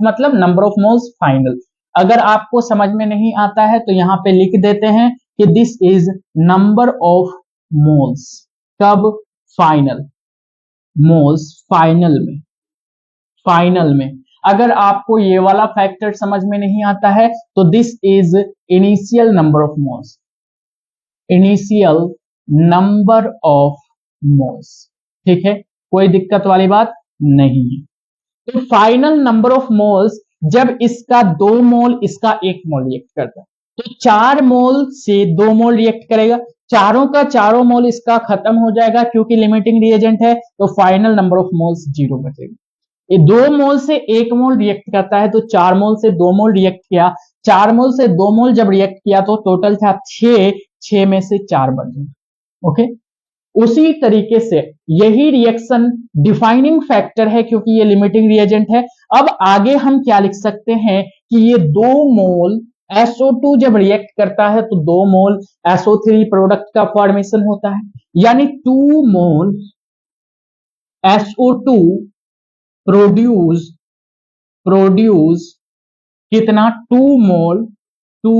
मतलब नंबर ऑफ मोल्स फाइनल। अगर आपको समझ में नहीं आता है तो यहां पे लिख देते हैं कि this is number of moles, कब, फाइनल, मोल्स फाइनल में, फाइनल में। अगर आपको ये वाला फैक्टर समझ में नहीं आता है तो this is initial number of moles, initial number of moles, ठीक है, कोई दिक्कत वाली बात नहीं है। तो फाइनल नंबर ऑफ मोल्स जब इसका 2 मोल, इसका 1 मोल रिएक्ट करता है, तो 4 मोल से 2 मोल रिएक्ट करेगा, चारों का चारों मोल इसका खत्म हो जाएगा क्योंकि लिमिटिंग रिएजेंट है, तो फाइनल नंबर ऑफ मोल्स 0 बचेगा। ये 2 मोल से 1 मोल रिएक्ट करता है, तो 4 मोल से 2 मोल रिएक्ट किया, 4 मोल से 2 मोल जब रिएक्ट किया तो टोटल था 6, 6 में से 4 बच गए। ओके, उसी तरीके से यही रिएक्शन डिफाइनिंग फैक्टर है क्योंकि ये लिमिटिंग रिएजेंट है। अब आगे हम क्या लिख सकते हैं कि ये 2 मोल SO2 जब रिएक्ट करता है तो 2 मोल SO3 प्रोडक्ट का फॉर्मेशन होता है, यानी 2 मोल SO2 प्रोड्यूस कितना, 2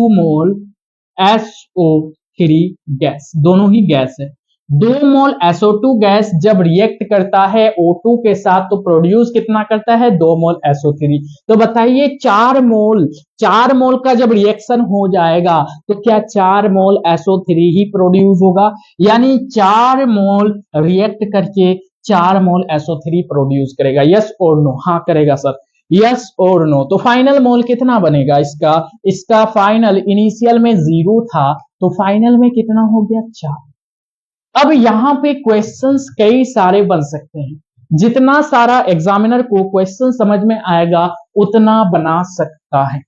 मोल SO3 गैस, दोनों ही गैस है। 2 मोल SO2 गैस जब रिएक्ट करता है O2 के साथ तो प्रोड्यूस कितना करता है, 2 मोल SO3। तो बताइए 4 मोल का जब रिएक्शन हो जाएगा तो क्या 4 मोल SO3 ही प्रोड्यूस होगा, यानी 4 मोल रिएक्ट करके 4 मोल SO3 प्रोड्यूस करेगा। यस और नो, हाँ करेगा सर, यस और नो। तो फाइनल मोल कितना बनेगा इसका फाइनल, इनिशियल में 0 था तो फाइनल में कितना हो गया, 4। अब यहां पे क्वेश्चंस कई सारे बन सकते हैं, जितना सारा एग्जामिनर को क्वेश्चन समझ में आएगा उतना बना सकता है।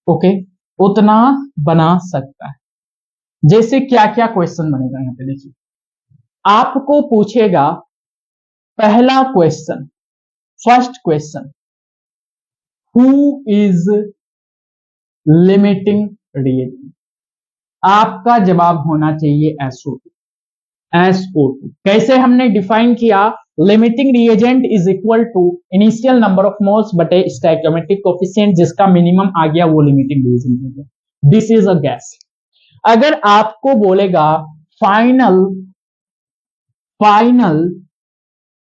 ओके, उतना बना सकता है। जैसे क्या क्या क्वेश्चन बनेगा, यहां पे देखिए आपको पूछेगा पहला question, first question, who is limiting reagent, आपका जवाब होना चाहिए SO2। कैसे हमने डिफाइन किया, limiting reagent is equal to initial number of moles बटे स्टोइकोमेट्रिक कोफिशिएंट, जिसका मिनिमम आ गया वो लिमिटिंग रिएजेंट हो गया। This is a gas. अगर आपको बोलेगा final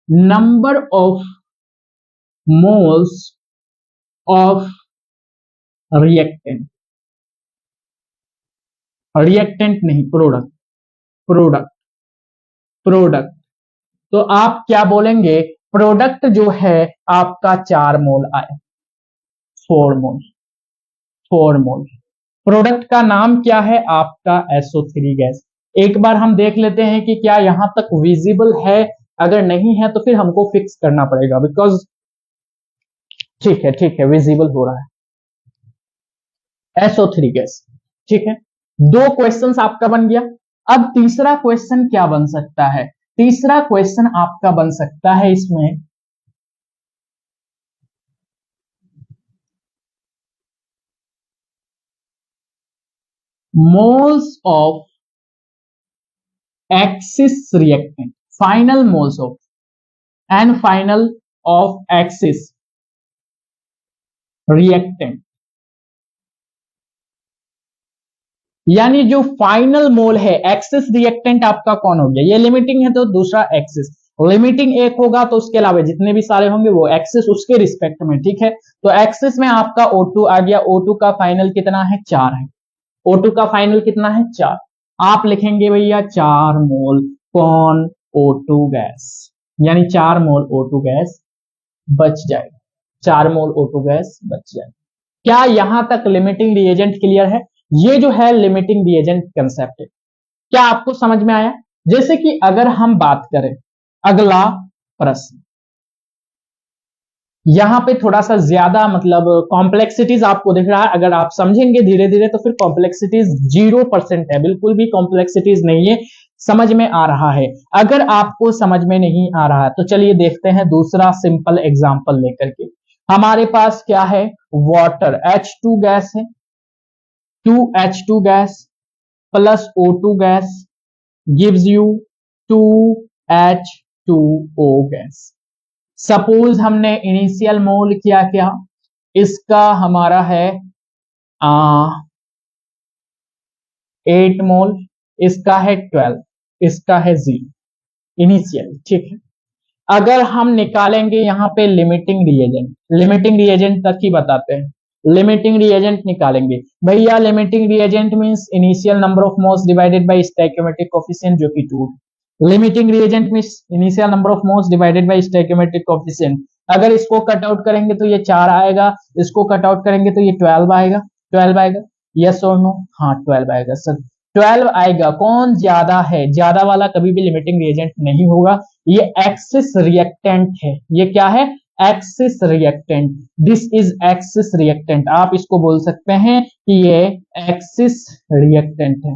number of moles of reactant नहीं, प्रोडक्ट, तो आप क्या बोलेंगे, प्रोडक्ट जो है आपका 4 मोल आए, 4 मोल। प्रोडक्ट का नाम क्या है, आपका SO3 गैस। एक बार हम देख लेते हैं कि क्या यहां तक विजिबल है, अगर नहीं है तो फिर हमको फिक्स करना पड़ेगा, बिकॉज ठीक है विजिबल हो रहा है, SO3 गैस। ठीक है, 2 क्वेश्चंस आपका बन गया। अब तीसरा क्वेश्चन क्या बन सकता है, तीसरा क्वेश्चन आपका बन सकता है इसमें, moles of axis reactant, final moles of and final of axis reactant, यानी जो फाइनल मोल है, एक्सिस रिएक्टेंट आपका कौन हो गया, ये लिमिटिंग है तो दूसरा एक्सिस, लिमिटिंग एक होगा तो उसके अलावा जितने भी सारे होंगे वो एक्सिस उसके रिस्पेक्ट में। ठीक है, तो एक्सिस में आपका O2 आ गया, O2 का फाइनल कितना है, 4 है, O2 का फाइनल कितना है, 4। आप लिखेंगे भैया 4 मोल कौन, O2 गैस, यानी 4 मोल O2 गैस बच जाएगा, 4 मोल O2 गैस बच जाएगा। क्या यहां तक लिमिटिंग रिएजेंट क्लियर है, ये जो है लिमिटिंग रिएजेंट कंसेप्ट है, क्या आपको समझ में आया। जैसे कि अगर हम बात करें अगला प्रश्न, यहां पे थोड़ा सा ज्यादा मतलब कॉम्प्लेक्सिटीज आपको दिख रहा है, अगर आप समझेंगे धीरे धीरे तो फिर कॉम्प्लेक्सिटीज 0% है, बिल्कुल भी कॉम्प्लेक्सिटीज नहीं है, समझ में आ रहा है। अगर आपको समझ में नहीं आ रहा है तो चलिए देखते हैं दूसरा सिंपल एग्जांपल लेकर के। हमारे पास क्या है, वाटर H2 गैस है, 2H2 gas plus O2 gas gives you 2H2O gas. Suppose हमने इनिशियल मोल किया, क्या इसका हमारा है 8 मोल, इसका है 12, इसका है 0 इनिशियल। ठीक है, अगर हम निकालेंगे यहाँ पे लिमिटिंग रिएजेंट तक ही बताते हैं, लिमिटिंग रिएजेंट निकालेंगे भैया, limiting reagent means initial number of moles divided by stoichiometric coefficient जो कि 2, limiting reagent means initial number of moles divided by stoichiometric coefficient. अगर इसको कट आउट करेंगे तो ये 4 आएगा, इसको कट आउट करेंगे तो ये 12 आएगा, 12 आएगा, यस और नो, हाँ 12 आएगा सर। 12 आएगा। कौन ज्यादा है? ज्यादा वाला कभी भी लिमिटिंग रिएजेंट नहीं होगा। ये एक्सिस रिएक्टेंट है। ये क्या है? Axis reactant. This is axis reactant. आप इसको बोल सकते हैं कि ये एक्सिस रिएक्टेंट है।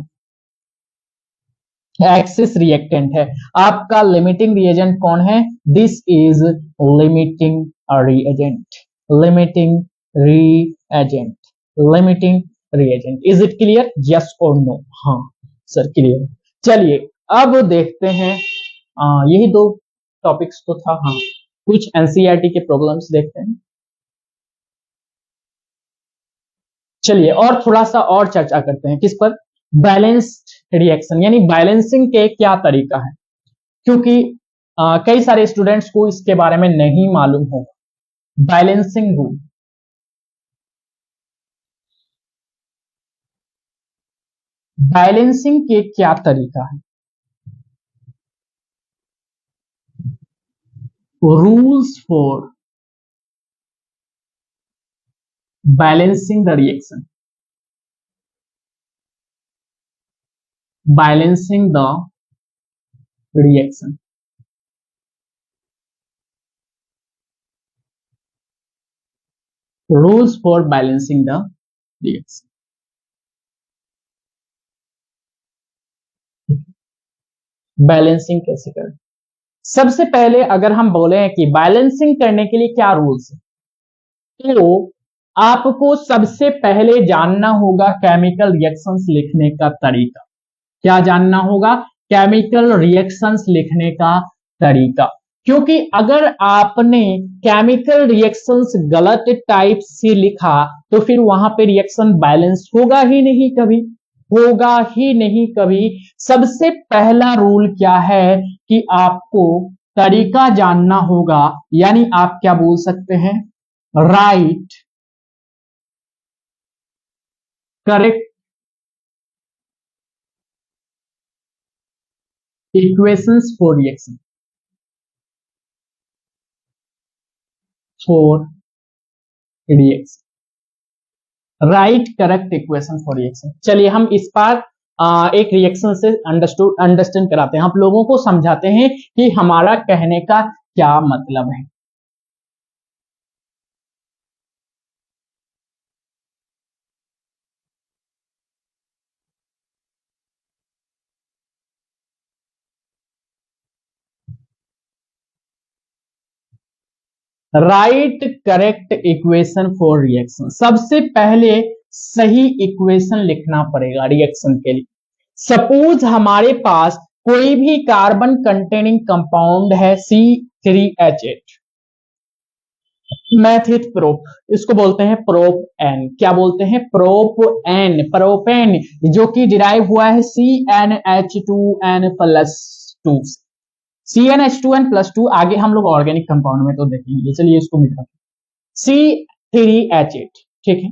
एक्सिस रिएक्टेंट है। आपका लिमिटिंग रिएजेंट कौन है? This is limiting reagent. Limiting reagent. Limiting reagent. Is it clear? Yes और नो? हाँ सर क्लियर। चलिए अब देखते हैं, यही दो टॉपिक्स तो था। हाँ कुछ एनसीईआरटी के प्रॉब्लम्स देखते हैं। चलिए और थोड़ा सा और चर्चा करते हैं। किस पर? बैलेंस्ड रिएक्शन, यानी बैलेंसिंग के क्या तरीका है, क्योंकि कई सारे स्टूडेंट्स को इसके बारे में नहीं मालूम होगा। बैलेंसिंग रूल, बैलेंसिंग के क्या तरीका है? Rules for balancing the reaction, balancing the reaction. Rules for balancing the reaction. Balancing कैसे करें? सबसे पहले अगर हम बोले कि बैलेंसिंग करने के लिए क्या रूल्स है, तो आपको सबसे पहले जानना होगा केमिकल रिएक्शंस लिखने का तरीका। क्या जानना होगा? केमिकल रिएक्शंस लिखने का तरीका। क्योंकि अगर आपने केमिकल रिएक्शंस गलत टाइप से लिखा तो फिर वहां पे रिएक्शन बैलेंस होगा ही नहीं कभी, होगा ही नहीं कभी। सबसे पहला रूल क्या है कि आपको तरीका जानना होगा, यानी आप क्या बोल सकते हैं? Right correct equations for reaction, for reaction. Right correct equation for reaction. चलिए हम इस पर एक रिएक्शन से अंडरस्टैंड कराते हैं, आप लोगों को समझाते हैं कि हमारा कहने का क्या मतलब है। Right correct equation for reaction. सबसे पहले सही इक्वेशन लिखना पड़ेगा रिएक्शन के लिए। सपोज हमारे पास कोई भी कार्बन कंटेनिंग कंपाउंड है C3H8, मैथित प्रोप, इसको बोलते हैं प्रोप एन। क्या बोलते हैं? प्रोप एन, प्रोपेन, जो कि डिराइव हुआ है CnH2n+2। CnH2n+2 आगे हम लोग ऑर्गेनिक कंपाउंड में तो देखेंगे। चलिए इसको मिटा C3H8, ठीक है।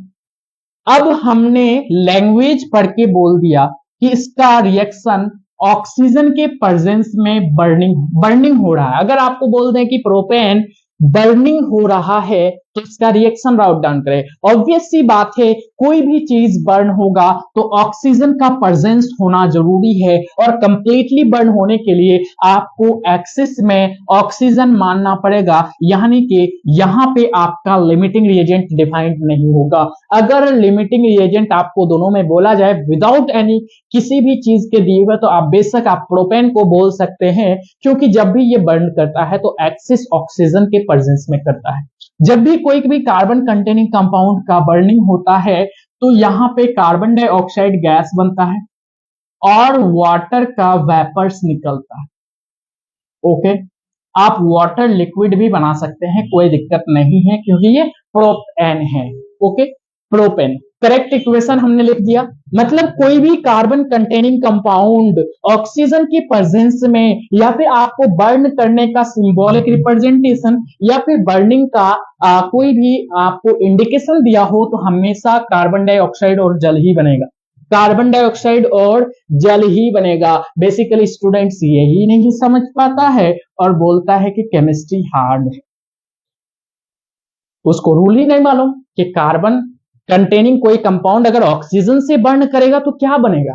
अब हमने लैंग्वेज पढ़ के बोल दिया कि इसका रिएक्शन ऑक्सीजन के प्रेजेंस में बर्निंग हो रहा है। अगर आपको बोल दें कि प्रोपेन बर्निंग हो रहा है तो इसका रिएक्शन राउट डाउन करें। ऑब्वियस सी बात है, कोई भी चीज बर्न होगा तो ऑक्सीजन का प्रेजेंस होना जरूरी है, और कंप्लीटली बर्न होने के लिए आपको एक्सिस में ऑक्सीजन मानना पड़ेगा, यानी कि यहां पे आपका लिमिटिंग रिएजेंट डिफाइंड नहीं होगा। अगर लिमिटिंग रिएजेंट आपको दोनों में बोला जाए विदाउट एनी किसी भी चीज के दिए हुए, तो आप बेशक आप प्रोपेन को बोल सकते हैं, क्योंकि जब भी ये बर्न करता है तो एक्सिस ऑक्सीजन के प्रेजेंस में करता है। जब भी कोई भी कार्बन कंटेनिंग कंपाउंड का बर्निंग होता है तो यहां पे कार्बन डाइऑक्साइड गैस बनता है और वाटर का वेपर्स निकलता है। ओके, आप वाटर लिक्विड भी बना सकते हैं, कोई दिक्कत नहीं है, क्योंकि ये प्रोपेन है। ओके, प्रोपेन करेक्ट इक्वेशन हमने लिख दिया। मतलब कोई भी कार्बन कंटेनिंग कंपाउंड ऑक्सीजन की प्रेजेंस में, या फिर आपको बर्न करने का सिंबॉलिक रिप्रेजेंटेशन, या फिर बर्निंग का कोई भी आपको इंडिकेशन दिया हो, तो हमेशा कार्बन डाइऑक्साइड और जल ही बनेगा। कार्बन डाइऑक्साइड और जल ही बनेगा। बेसिकली स्टूडेंट्स यही नहीं समझ पाता है और बोलता है कि केमिस्ट्री हार्ड है। उसको रूल ही नहीं मालूम कि कार्बन कंटेनिंग कोई कंपाउंड अगर ऑक्सीजन से बर्न करेगा तो क्या बनेगा।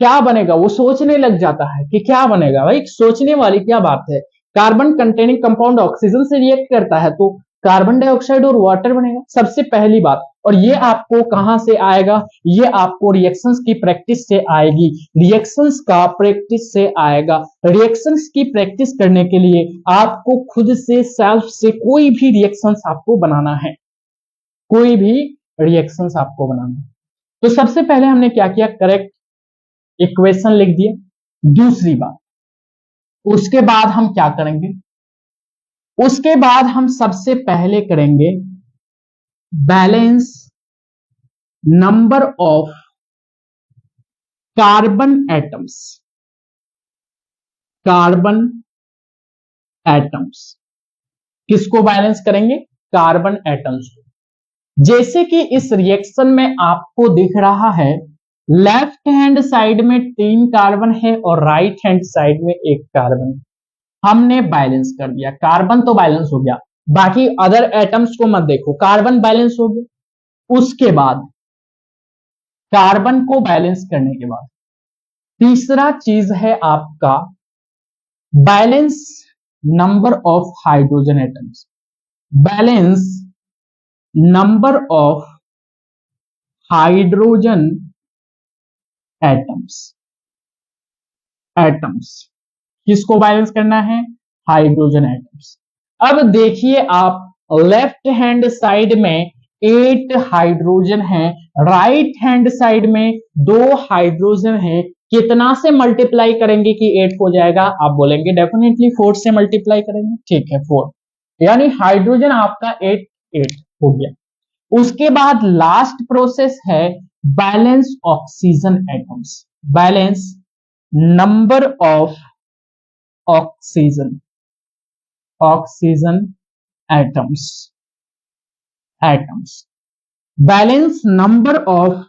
क्या बनेगा, वो सोचने लग जाता है कि क्या बनेगा। भाई सोचने वाली क्या बात है। कार्बन कंटेनिंग कंपाउंड ऑक्सीजन से रिएक्ट करता है तो कार्बन डाइऑक्साइड और वाटर बनेगा, सबसे पहली बात। और ये आपको कहां से आएगा, ये आपको रिएक्शंस की प्रैक्टिस से आएगी, रिएक्शंस का प्रैक्टिस से आएगा। रिएक्शंस की प्रैक्टिस करने के लिए आपको खुद से सेल्फ से कोई भी रिएक्शंस आपको बनाना है, कोई भी रिएक्शंस आपको बनाना है। तो सबसे पहले हमने क्या किया, करेक्ट इक्वेशन लिख दिया। दूसरी बात, उसके बाद हम क्या करेंगे, उसके बाद हम सबसे पहले करेंगे balance number of carbon atoms, carbon atoms. किसको बैलेंस करेंगे, कार्बन एटम्स को। जैसे कि इस रिएक्शन में आपको दिख रहा है, लेफ्ट हैंड साइड में 3 कार्बन है और राइट हैंड साइड में 1 कार्बन है। हमने बैलेंस कर दिया, कार्बन तो बैलेंस हो गया, बाकी अदर एटम्स को मत देखो, कार्बन बैलेंस हो गया। उसके बाद कार्बन को बैलेंस करने के बाद तीसरा चीज है आपका balance number of hydrogen atoms, balance number of hydrogen atoms, atoms किसको बैलेंस करना है, हाइड्रोजन एटम्स। अब देखिए आप, लेफ्ट हैंड साइड में 8 हाइड्रोजन है, राइट हैंड साइड में 2 हाइड्रोजन है। कितना से मल्टीप्लाई करेंगे कि 8 हो जाएगा, आप बोलेंगे डेफिनेटली 4 से मल्टीप्लाई करेंगे, ठीक है 4, यानी हाइड्रोजन आपका 8 8 हो गया। उसके बाद लास्ट प्रोसेस है balance oxygen atoms, balance number of oxygen, oxygen atoms, atoms balance number of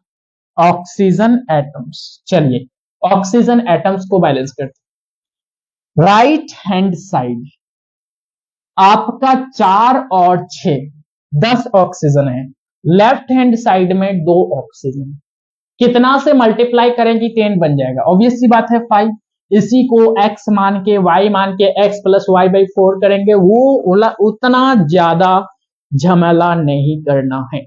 oxygen atoms. चलिए ऑक्सीजन एटम्स को बैलेंस करते हैं। राइट हैंड साइड आपका 4 और 6 10 ऑक्सीजन है, लेफ्ट हैंड साइड में 2 ऑक्सीजन, कितना से मल्टीप्लाई करेंगे 10 बन जाएगा, ऑब्वियस सी बात है 5। इसी को x मान के y मान के x प्लस वाई बाई 4 करेंगे, वो उतना ज्यादा झमेला नहीं करना है।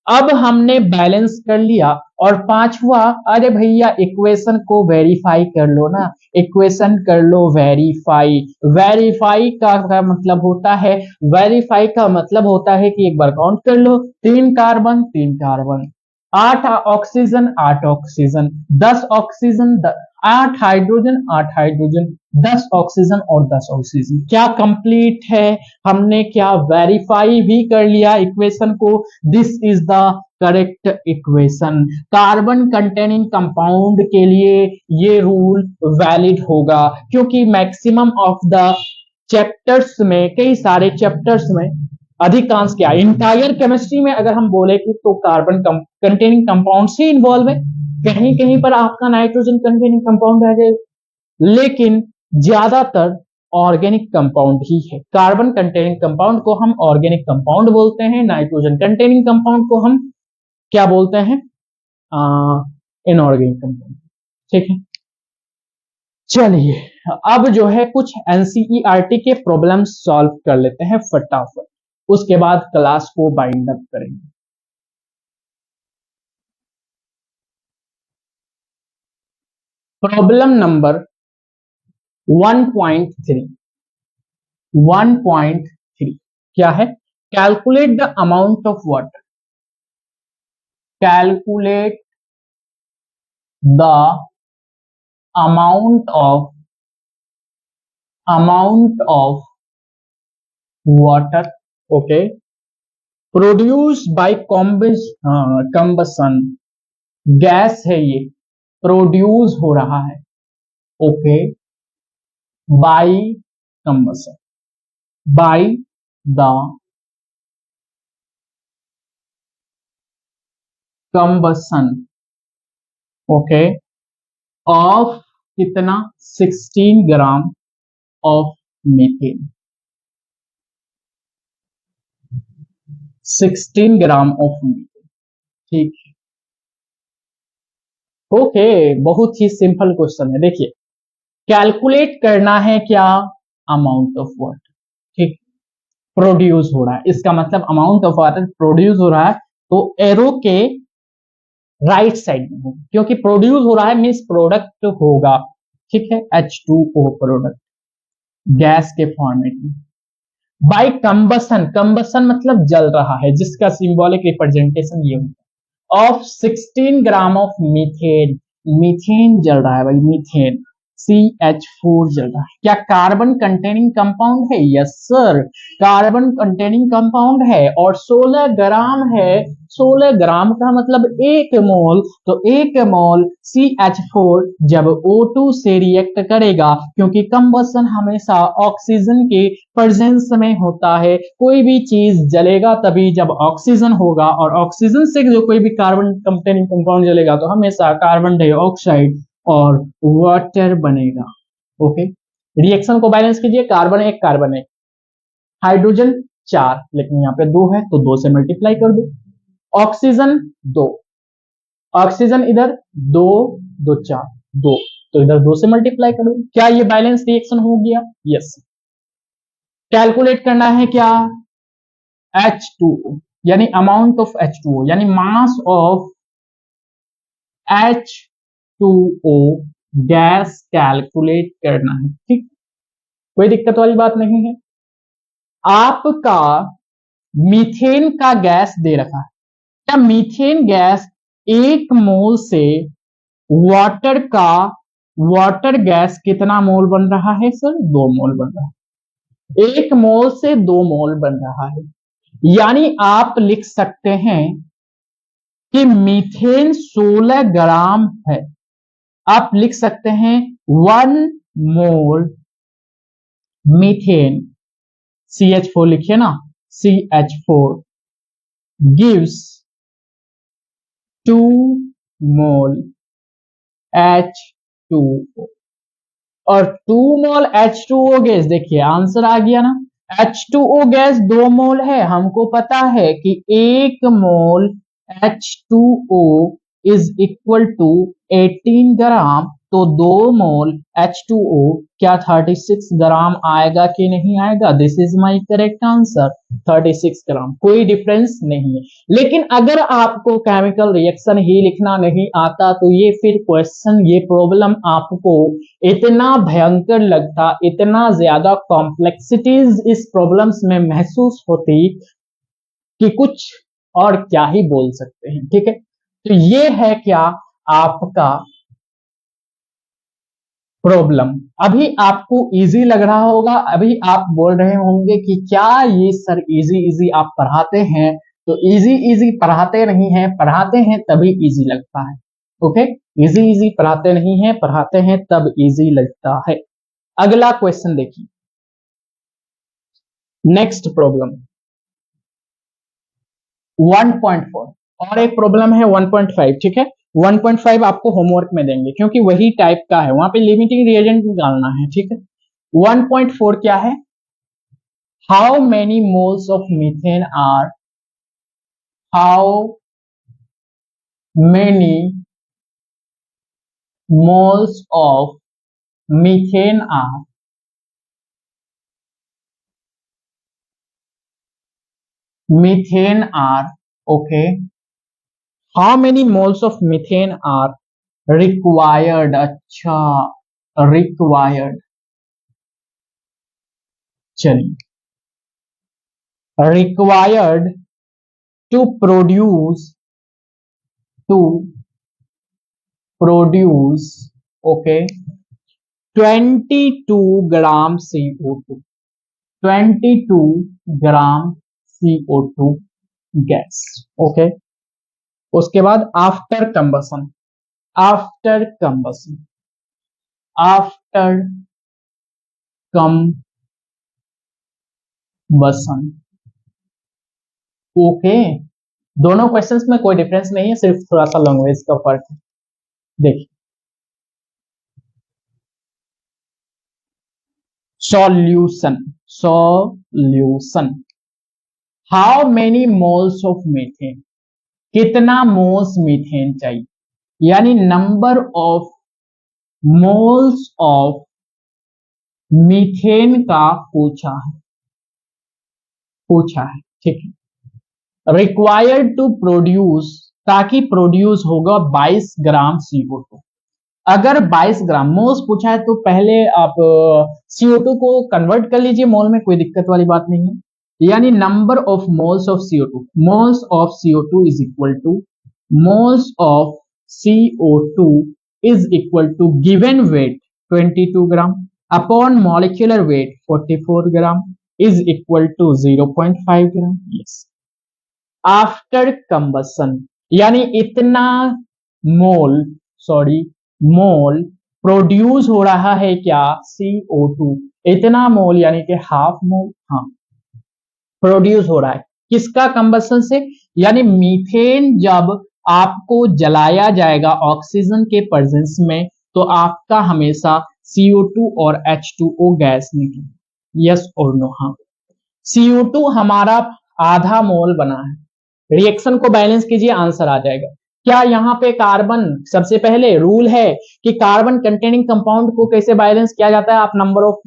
अब हमने बैलेंस कर लिया। और पांचवा, अरे भैया इक्वेशन को वेरीफाई कर लो ना, इक्वेशन कर लो वेरीफाई। वेरीफाई का मतलब होता है, वेरीफाई का मतलब होता है कि एक बार काउंट कर लो, 3 carbon 3 carbon, 8 oxygen 8 oxygen, 10 oxygen 8 hydrogen 8 hydrogen, 10 oxygen और 10 ऑक्सीजन। क्या कंप्लीट है, हमने क्या वेरीफाई भी कर लिया इक्वेशन को। This is the correct equation. Carbon containing compound के लिए ये रूल वैलिड होगा, क्योंकि मैक्सिमम ऑफ द चैप्टर्स में, कई सारे चैप्टर्स में, अधिकांश क्या इंटायर केमिस्ट्री में अगर हम बोले कि तो कार्बन कंटेनिंग कंपाउंड ही इन्वॉल्व है, कहीं कहीं पर आपका नाइट्रोजन कंटेनिंग कंपाउंड आ जाएगा, लेकिन ज्यादातर ऑर्गेनिक कंपाउंड ही है। कार्बन कंटेनिंग कंपाउंड को हम ऑर्गेनिक कंपाउंड बोलते हैं, नाइट्रोजन कंटेनिंग कंपाउंड को हम क्या बोलते हैं, इनऑर्गेनिक कंपाउंड, ठीक है। चलिए अब जो है कुछ एनसीईआरटी के प्रॉब्लम सॉल्व कर लेते हैं फटाफट, उसके बाद क्लास को बाइंड अप करेंगे। प्रॉब्लम नंबर 1.3, 1.3 क्या है, calculate the amount of water, calculate the amount of water, okay, produced by combustion, gas है ये, प्रोड्यूस हो रहा है, okay, by combustion, by the combustion, okay, of कितना 16 gram of methane, 16 gram of methane, ठीक। Okay, बहुत ही simple question है। देखिए, कैलकुलेट करना है क्या, अमाउंट ऑफ वाटर, ठीक, प्रोड्यूस हो रहा है, इसका मतलब अमाउंट ऑफ वाटर प्रोड्यूस हो रहा है, तो एरो के राइट साइड में होगा, क्योंकि प्रोड्यूस हो रहा है मीन्स प्रोडक्ट होगा, ठीक है, H2O प्रोडक्ट गैस के फॉर्मेट में। बाय कंबसन, कंबसन मतलब जल रहा है, जिसका सिंबॉलिक रिप्रेजेंटेशन ये होगा of 16 gram of methane, methane जल रहा है भाई, मीथेन CH4 जल रहा है। क्या कार्बन कंटेनिंग कंपाउंड है? Yes sir, carbon containing compound है और 16 ग्राम है। 16 ग्राम का मतलब 1 मोल, तो 1 मोल CH4 जब O2 से रिएक्ट करेगा, क्योंकि कंबसन हमेशा ऑक्सीजन के प्रेजेंस में होता है, कोई भी चीज जलेगा तभी जब ऑक्सीजन होगा, और ऑक्सीजन से जो कोई भी कार्बन कंटेनिंग कंपाउंड जलेगा तो हमेशा कार्बन डाइऑक्साइड और वाटर बनेगा। ओके, रिएक्शन को बैलेंस कीजिए, कार्बन एक, कार्बन एक, हाइड्रोजन 4, लेकिन यहाँ पे 2 है तो 2 से मल्टीप्लाई कर दो, ऑक्सीजन 2, ऑक्सीजन इधर 2 2 4 2, तो इधर 2 से मल्टीप्लाई कर दो। क्या ये बैलेंस रिएक्शन हो गया? यस। कैलकुलेट करना है क्या, H2O, यानी अमाउंट ऑफ H2O, यानी mass of H2O gas calculate करना है, ठीक, कोई दिक्कत वाली बात नहीं है। आपका मीथेन का गैस दे रखा है, क्या मीथेन गैस 1 मोल से वाटर का, वाटर गैस कितना मोल बन रहा है सर? 2 मोल बन रहा है, 1 मोल से 2 मोल बन रहा है, यानी आप लिख सकते हैं कि मीथेन 16 ग्राम है। आप लिख सकते हैं 1 मोल मीथेन, CH4 लिखिए ना, CH4 gives 2 मोल H2O, और 2 मोल H2O गैस, देखिए आंसर आ गया ना, H2O गैस 2 मोल है, हमको पता है कि 1 मोल H2O इज इक्वल टू 18 ग्राम, तो 2 मोल H2O क्या 36 ग्राम आएगा कि नहीं आएगा? This is my correct answer, 36 ग्राम, कोई डिफरेंस नहीं है। लेकिन अगर आपको केमिकल रिएक्शन ही लिखना नहीं आता तो ये फिर क्वेश्चन, ये प्रॉब्लम आपको इतना भयंकर लगता, इतना ज्यादा कॉम्प्लेक्सिटीज इस प्रॉब्लम्स में महसूस होती कि कुछ और क्या ही बोल सकते हैं, ठीक है। तो ये है क्या आपका प्रॉब्लम। अभी आपको इजी लग रहा होगा, अभी आप बोल रहे होंगे कि क्या ये सर इजी इजी आप पढ़ाते हैं, तो इजी इजी पढ़ाते नहीं हैं, पढ़ाते हैं तभी इजी लगता है। ओके, इजी इजी पढ़ाते नहीं हैं, पढ़ाते हैं तब इजी लगता है। अगला क्वेश्चन देखिए, नेक्स्ट प्रॉब्लम 1.4, और एक प्रॉब्लम है 1.5, ठीक है। 1.5 आपको होमवर्क में देंगे क्योंकि वही टाइप का है, वहां पे लिमिटिंग रिएजेंट निकालना है, ठीक है। 1.4 क्या है, how many moles of methane are, how many moles of methane are, methane are, okay, how many moles of methane are required, अच्छा रिक्वायर्ड, चलिए, required to produce, to produce, okay, 22 gram CO2, 22 gram CO2 gas, okay. उसके बाद after combustion, after combustion, after combustion, okay. दोनों questions में कोई difference नहीं है, सिर्फ थोड़ा सा लैंग्वेज का फर्क है। देखिए, solution, solution, how many moles of methane, कितना मोल्स मीथेन चाहिए, यानी number of moles of methane का पूछा है, ठीक है। रिक्वायर्ड टू प्रोड्यूस, ताकि प्रोड्यूस होगा 22 ग्राम CO2। अगर 22 ग्राम मोल्स पूछा है तो पहले आप CO2 को कन्वर्ट कर लीजिए मोल में, कोई दिक्कत वाली बात नहीं है। यानी number of moles of CO2, moles of CO2 is equal to moles of CO2 is equal to given weight 22 gram upon molecular weight 44 gram is equal to 0.5 gram. Yes, after combustion, यानी इतना मोल produce हो रहा है क्या, CO2, इतना मोल यानी कि half mole, हाँ, प्रोड्यूस हो रहा है किसका, कंबसन से, यानी मीथेन जब आपको जलाया जाएगा ऑक्सीजन के प्रेजेंस में तो आपका हमेशा CO2 और H2O गैस निकले। यस और नो, हाँ। CO2 हमारा आधा मोल बना है, रिएक्शन को बैलेंस कीजिए, आंसर आ जाएगा। क्या यहाँ पे कार्बन, सबसे पहले रूल है कि कार्बन कंटेनिंग कंपाउंड को कैसे बैलेंस किया जाता है, आप number of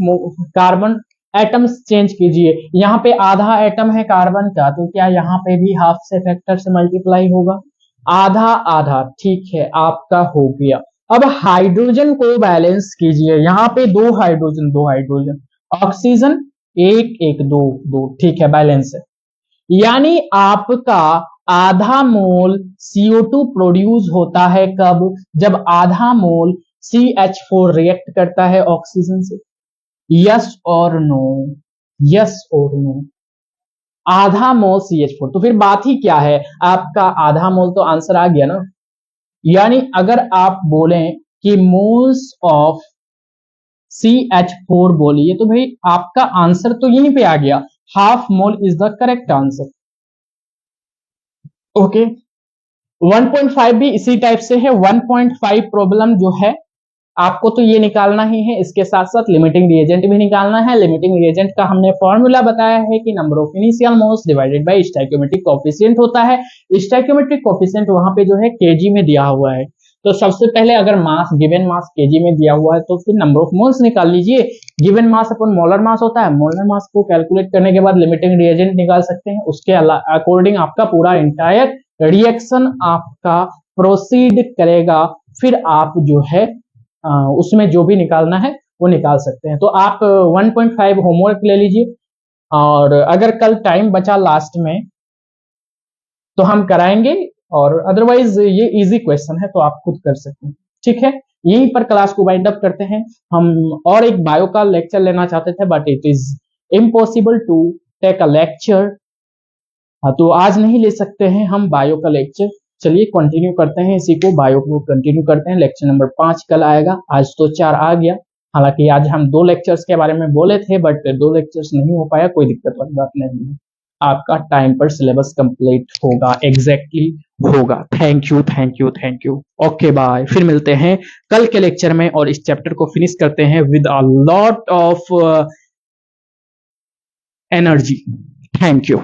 carbon atoms change कीजिए। यहाँ पे आधा एटम है कार्बन का, तो क्या यहाँ पे भी हाफ से फैक्टर से मल्टीप्लाई होगा, आधा आधा, ठीक है, आपका हो गया। अब हाइड्रोजन को बैलेंस कीजिए, यहाँ पे दो हाइड्रोजन, ऑक्सीजन एक एक दो दो, ठीक है, बैलेंस है। यानी आपका आधा मोल CO2 प्रोड्यूस होता है कब, जब आधा मोल CH4 रिएक्ट करता है ऑक्सीजन से। यस और नो, यस और नो, आधा मोल CH4, तो फिर बात ही क्या है, आपका आधा मोल तो आंसर आ गया ना। यानी अगर आप बोलें कि मोल्स ऑफ CH4 बोलिए तो भाई आपका आंसर तो यहीं पे आ गया, half mole is the correct answer. Okay, 1.5 भी इसी टाइप से है। 1.5 प्रॉब्लम जो है आपको तो ये निकालना ही है, इसके साथ साथ लिमिटिंग रिएजेंट भी निकालना है। लिमिटिंग रिएजेंट का हमने फॉर्मूला बताया है कि number of initial moles divided by stoichiometric coefficient होता है। स्टोइकियोमेट्रिक कोएफिशिएंट वहां पे जो है केजी में दिया हुआ है, तो सबसे पहले अगर मास, गिवन मास केजी में दिया हुआ है तो फिर नंबर ऑफ मोल्स निकाल लीजिए। गिवन मास अपन मोलर मास होता है, मोलर मास को कैलकुलेट करने के बाद लिमिटिंग रिएजेंट निकाल सकते हैं, उसके अकॉर्डिंग आपका पूरा इंटायर रिएक्शन आपका प्रोसीड करेगा, फिर आप जो है उसमें जो भी निकालना है वो निकाल सकते हैं। तो आप 1.5 होमवर्क ले लीजिए, और अगर कल टाइम बचा लास्ट में तो हम कराएंगे, और अदरवाइज ये इजी क्वेश्चन है तो आप खुद कर सकते हैं, ठीक है। यहीं पर क्लास को वाइंड अप करते हैं। हम और एक बायो का लेक्चर लेना चाहते थे but it is impossible to take a lecture, तो आज नहीं ले सकते हैं हम बायो का लेक्चर। चलिए कंटिन्यू करते हैं इसी को, बायो को कंटिन्यू करते हैं। लेक्चर नंबर 5 कल आएगा, आज तो 4 आ गया। हालांकि आज हम 2 लेक्चर्स के बारे में बोले थे बट 2 लेक्चर्स नहीं हो पाया, कोई दिक्कत वाली बात नहीं है, आपका टाइम पर सिलेबस कंप्लीट होगा, एग्जैक्टली होगा। Thank you thank you thank you, okay bye. फिर मिलते हैं कल के लेक्चर में और इस चैप्टर को फिनिश करते हैं with a lot of energy. Thank you.